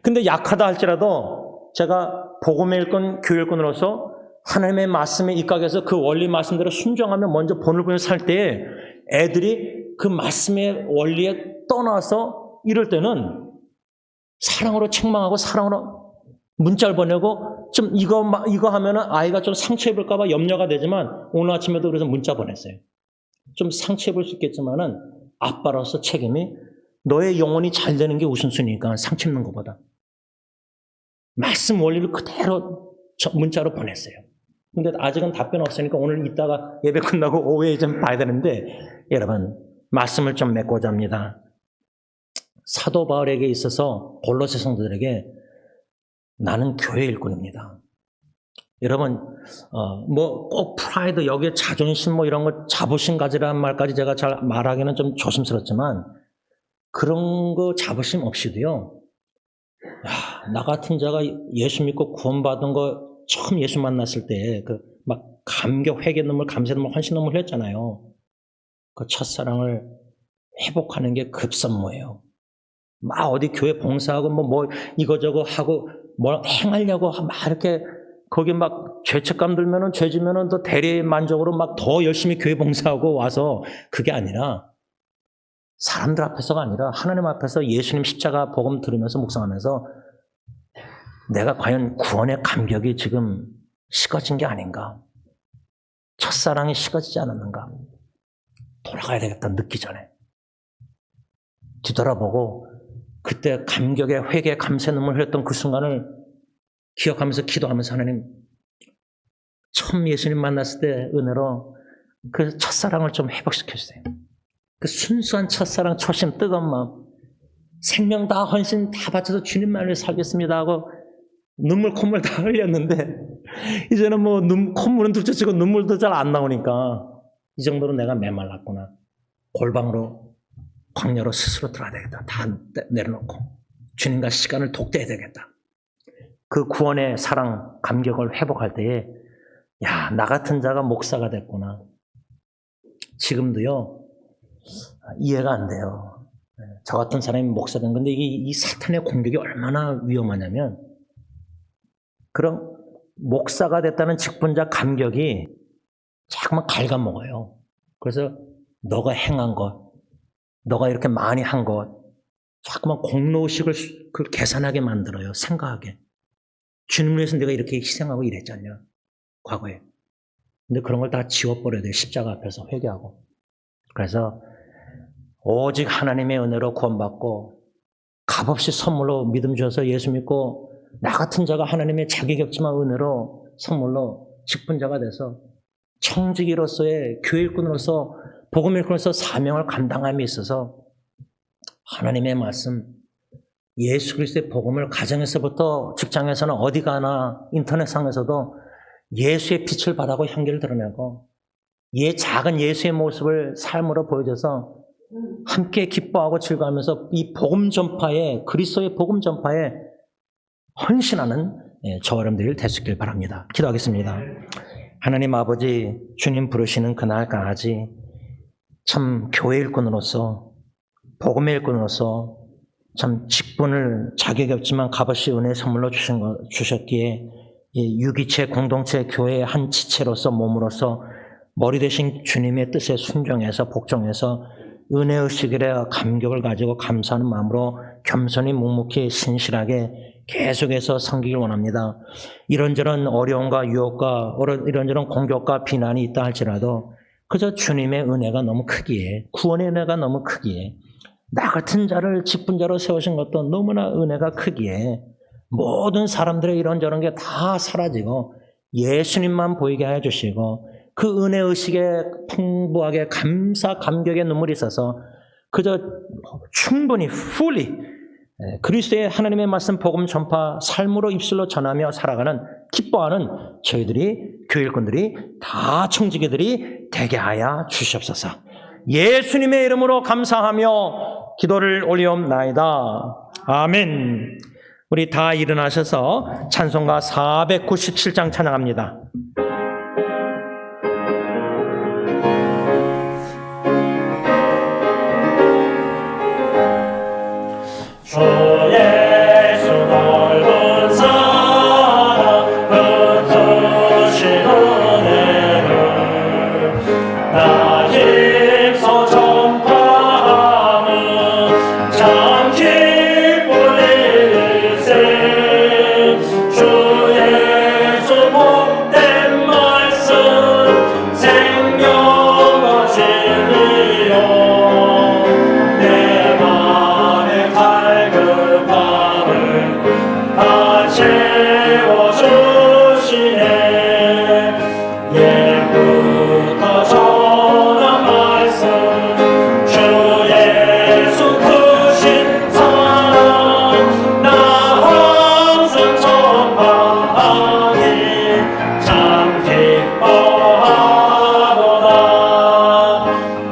근데 약하다 할지라도 제가 복음의 일꾼, 교회 일꾼으로서 하나님의 말씀에 입각해서 그 원리 말씀대로 순종하며 먼저 본을 보면서 살 때에 애들이 그 말씀의 원리에 떠나서 이럴 때는 사랑으로 책망하고 사랑으로 문자를 보내고 좀 이거 하면은 아이가 좀 상처 입을까봐 염려가 되지만 오늘 아침에도 그래서 문자 보냈어요. 좀 상처 입을 수 있겠지만은 아빠로서 책임이 너의 영혼이 잘 되는 게 우선순위니까 상처 입는 것보다. 말씀 원리를 그대로 문자로 보냈어요. 근데 아직은 답변 없으니까 오늘 이따가 예배 끝나고 오후에 좀 봐야 되는데 여러분 말씀을 좀 맺고자 합니다. 사도 바울에게 있어서 골로새 성도들에게 나는 교회 일꾼입니다. 여러분 꼭 프라이드 여기에 자존심 이런 거 자부심 가지라는 말까지 제가 잘 말하기는 좀 조심스럽지만 그런 거 자부심 없이도요. 나 같은 자가 예수 믿고 구원받은 거 처음 예수 만났을 때 막 감격, 회개 눈물, 감사 눈물, 헌신 눈물 흘렸잖아요. 그 첫사랑을 회복하는 게 급선무예요. 막 어디 교회 봉사하고 뭐 이거저거 하고 뭐 행하려고 막 이렇게 거기 막 죄책감 들면은 죄 지면은 더 대리 만족으로 막 더 열심히 교회 봉사하고 와서 그게 아니라 사람들 앞에서가 아니라 하나님 앞에서 예수님 십자가 복음 들으면서 묵상하면서 내가 과연 구원의 감격이 지금 식어진 게 아닌가? 첫사랑이 식어지지 않았는가? 돌아가야 되겠다 늦기 전에 뒤돌아보고 그때 감격의 회개 감사 눈물 흘렸던 그 순간을 기억하면서 기도하면서 하나님 처음 예수님 만났을 때 은혜로 그 첫사랑을 좀 회복시켜주세요. 그 순수한 첫사랑 초심 뜨거운 마음 생명 다 헌신 다 바쳐서 주님만을 위해 살겠습니다 하고 눈물 콧물 다 흘렸는데 이제는 뭐 콧물은 둘째치고 눈물도 잘 안 나오니까 이 정도로 내가 메말랐구나. 골방으로 광야로 스스로 들어가야 되겠다. 다 내려놓고 주님과 시간을 독대해야 되겠다. 그 구원의 사랑 감격을 회복할 때에 나 같은 자가 목사가 됐구나. 지금도요 이해가 안 돼요. 저 같은 사람이 목사 된 건데 이 사탄의 공격이 얼마나 위험하냐면 그런 목사가 됐다는 직분자 감격이 자꾸만 갉아먹어요. 그래서 너가 행한 것, 너가 이렇게 많이 한 것, 자꾸만 공로의식을 계산하게 만들어요. 생각하게. 주님을 위해서 내가 이렇게 희생하고 이랬잖냐, 과거에. 근데 그런 걸 다 지워버려야 돼요. 십자가 앞에서 회개하고. 그래서 오직 하나님의 은혜로 구원받고 값없이 선물로 믿음 주셔서 예수 믿고 나 같은 자가 하나님의 자격이 없지만 은혜로 선물로 직분자가 돼서 청지기로서의 교회 일꾼으로서 복음 일꾼으로서 사명을 감당함에 있어서 하나님의 말씀 예수 그리스도의 복음을 가정에서부터 직장에서는 어디 가나 인터넷상에서도 예수의 빛을 바라고 향기를 드러내고 작은 예수의 모습을 삶으로 보여줘서 함께 기뻐하고 즐거워하면서 이 복음 전파에 그리스도의 복음 전파에 헌신하는 저와 여러분들이 될 수 있길 바랍니다. 기도하겠습니다. 하나님 아버지 주님 부르시는 그날까지 참 교회 일꾼으로서 복음의 일꾼으로서 참 직분을 자격이 없지만 값없이 은혜 선물로 주셨기에 유기체 공동체 교회의 한 지체로서 몸으로서 머리 대신 주님의 뜻에 순종해서 복종해서 은혜의식에 감격을 가지고 감사하는 마음으로 겸손히 묵묵히 신실하게 계속해서 섬기길 원합니다. 이런저런 어려움과 유혹과 이런저런 공격과 비난이 있다 할지라도 그저 주님의 은혜가 너무 크기에 구원의 은혜가 너무 크기에 나 같은 자를 직분자로 세우신 것도 너무나 은혜가 크기에 모든 사람들의 이런저런 게 다 사라지고 예수님만 보이게 해주시고 그 은혜의식에 풍부하게 감사 감격의 눈물이 있어서 그저 충분히 fully 그리스도의 하나님의 말씀 복음 전파 삶으로 입술로 전하며 살아가는 기뻐하는 저희들이 교회 일꾼들이 다 청지기들이 되게 하여 주시옵소서. 예수님의 이름으로 감사하며 기도를 올리옵나이다. 아멘. 우리 다 일어나셔서 찬송가 497장 찬양합니다. 주 예수 넓은 사랑 흩으신 은혜를 나 힘써 전파함은 참 기쁠 일세. 주 예수 복된 말씀 생명과 진리요 내 맘에 갈급함을 다 채워주시네. 예부터 전한 말씀 주 예수 크신 사랑 나 항상 전파하니 참 기뻐하도다.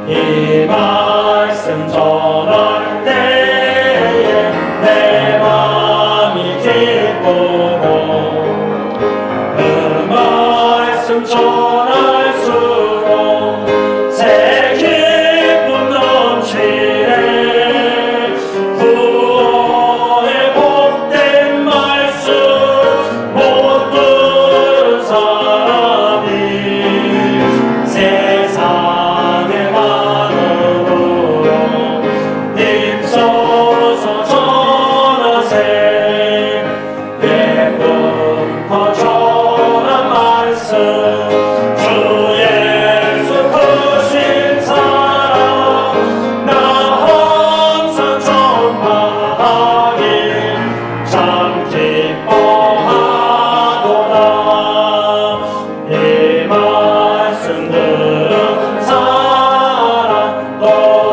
이 말씀 전할 때에 내 맘이 기쁘고 그 말씀 전할수록 새 기쁨 넘치네. 구원의 복된 말씀 못 들은 사람이 세상의 만으로 힘써서 전하세. 예부터 전한 말씀 주 예수 크신 사랑 나 항상 전파하니 참 기뻐하도다. 이 말씀 들은 사람 또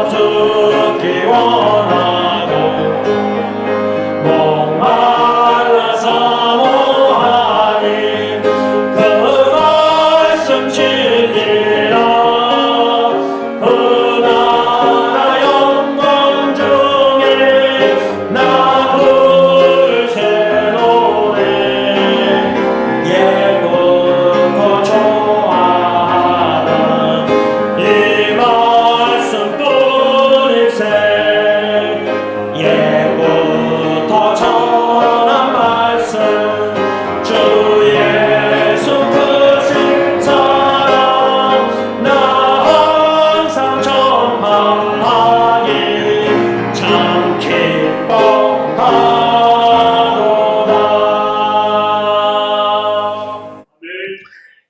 듣기 원하고 목말라 사모하니 그 말씀 진리라. 은하나 영광 중에 나 불새노래. 예부터 좋아하는 이 말씀뿐일세. 예부터 전한 말씀 주 예수 크신 사랑 나 항상 전파하니 참 기뻐하도다.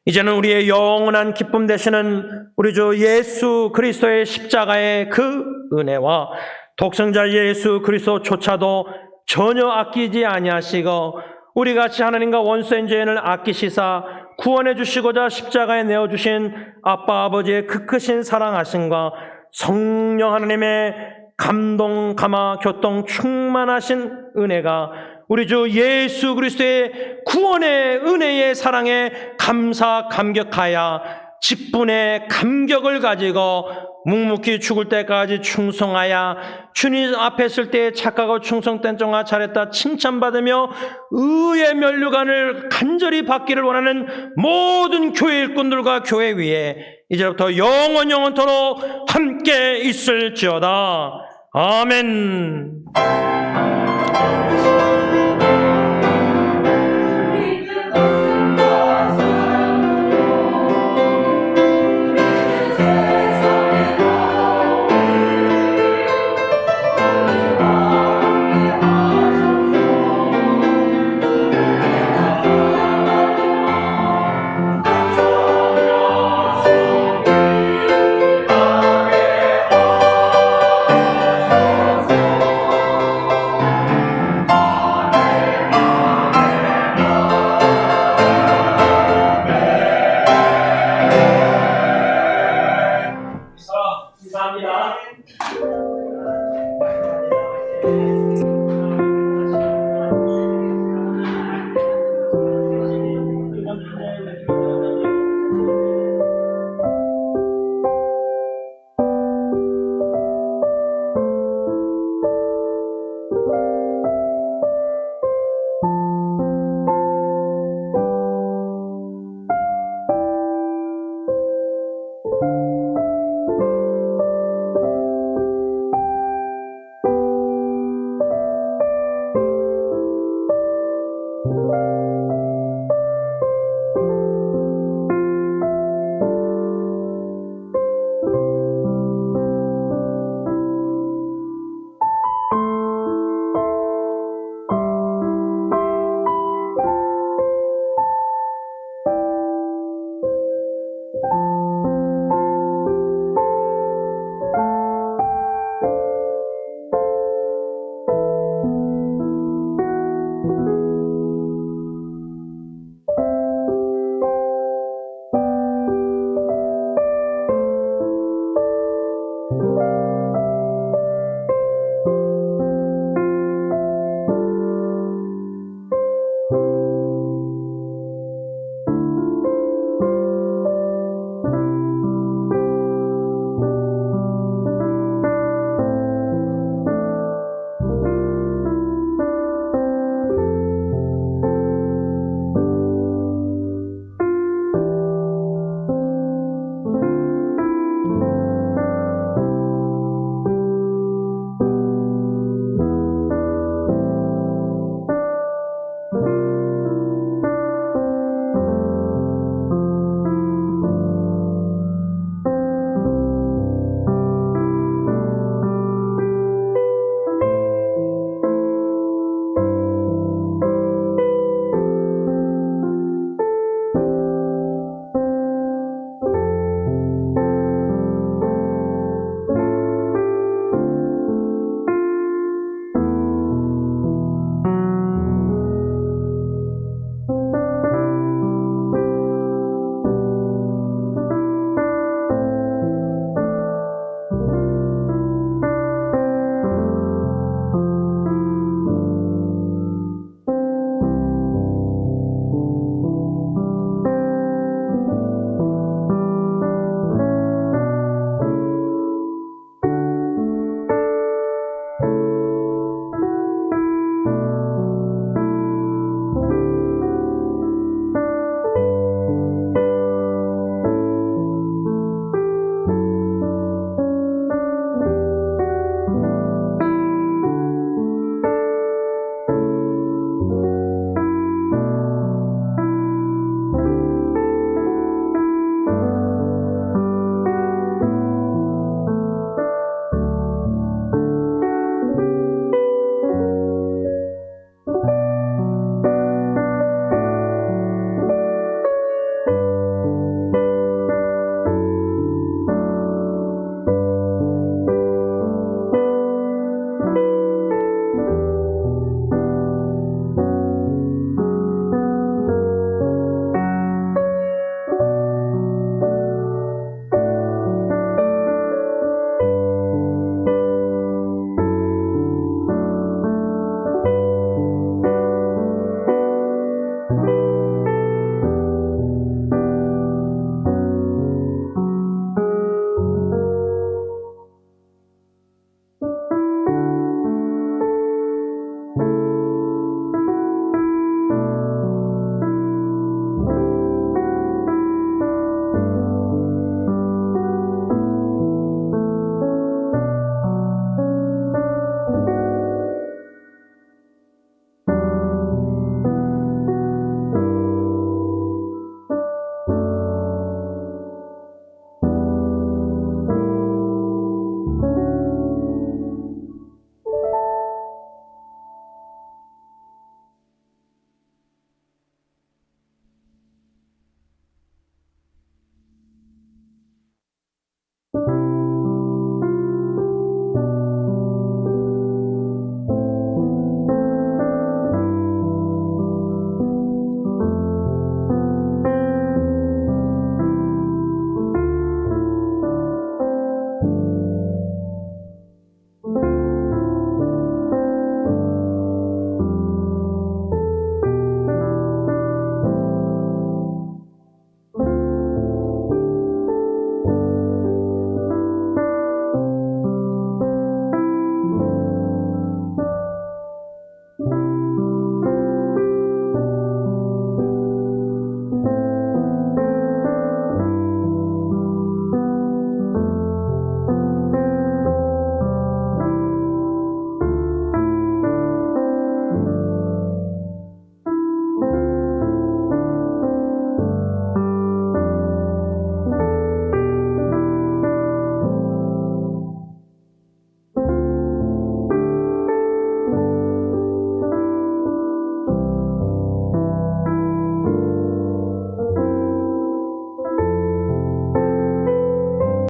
이제는 우리의 영원한 기쁨 되시는 우리 주 예수 그리스도의 십자가의 그 은혜와 독생자 예수 그리스도조차도 전혀 아끼지 아니하시고 우리 같이 하나님과 원수된 죄인을 아끼시사 구원해 주시고자 십자가에 내어 주신 아빠 아버지의 그 크신 사랑하심과 성령 하나님의 감동 감화 교통 충만하신 은혜가 우리 주 예수 그리스도의 구원의 은혜의 사랑에 감사 감격하여 직분의 감격을 가지고 묵묵히 죽을 때까지 충성하여 주님 앞에 설 때 착하고 충성된 종아 잘했다 칭찬받으며 의의 면류관을 간절히 받기를 원하는 모든 교회 일꾼들과 교회 위에 이제부터 영원토록 함께 있을지어다. 아멘.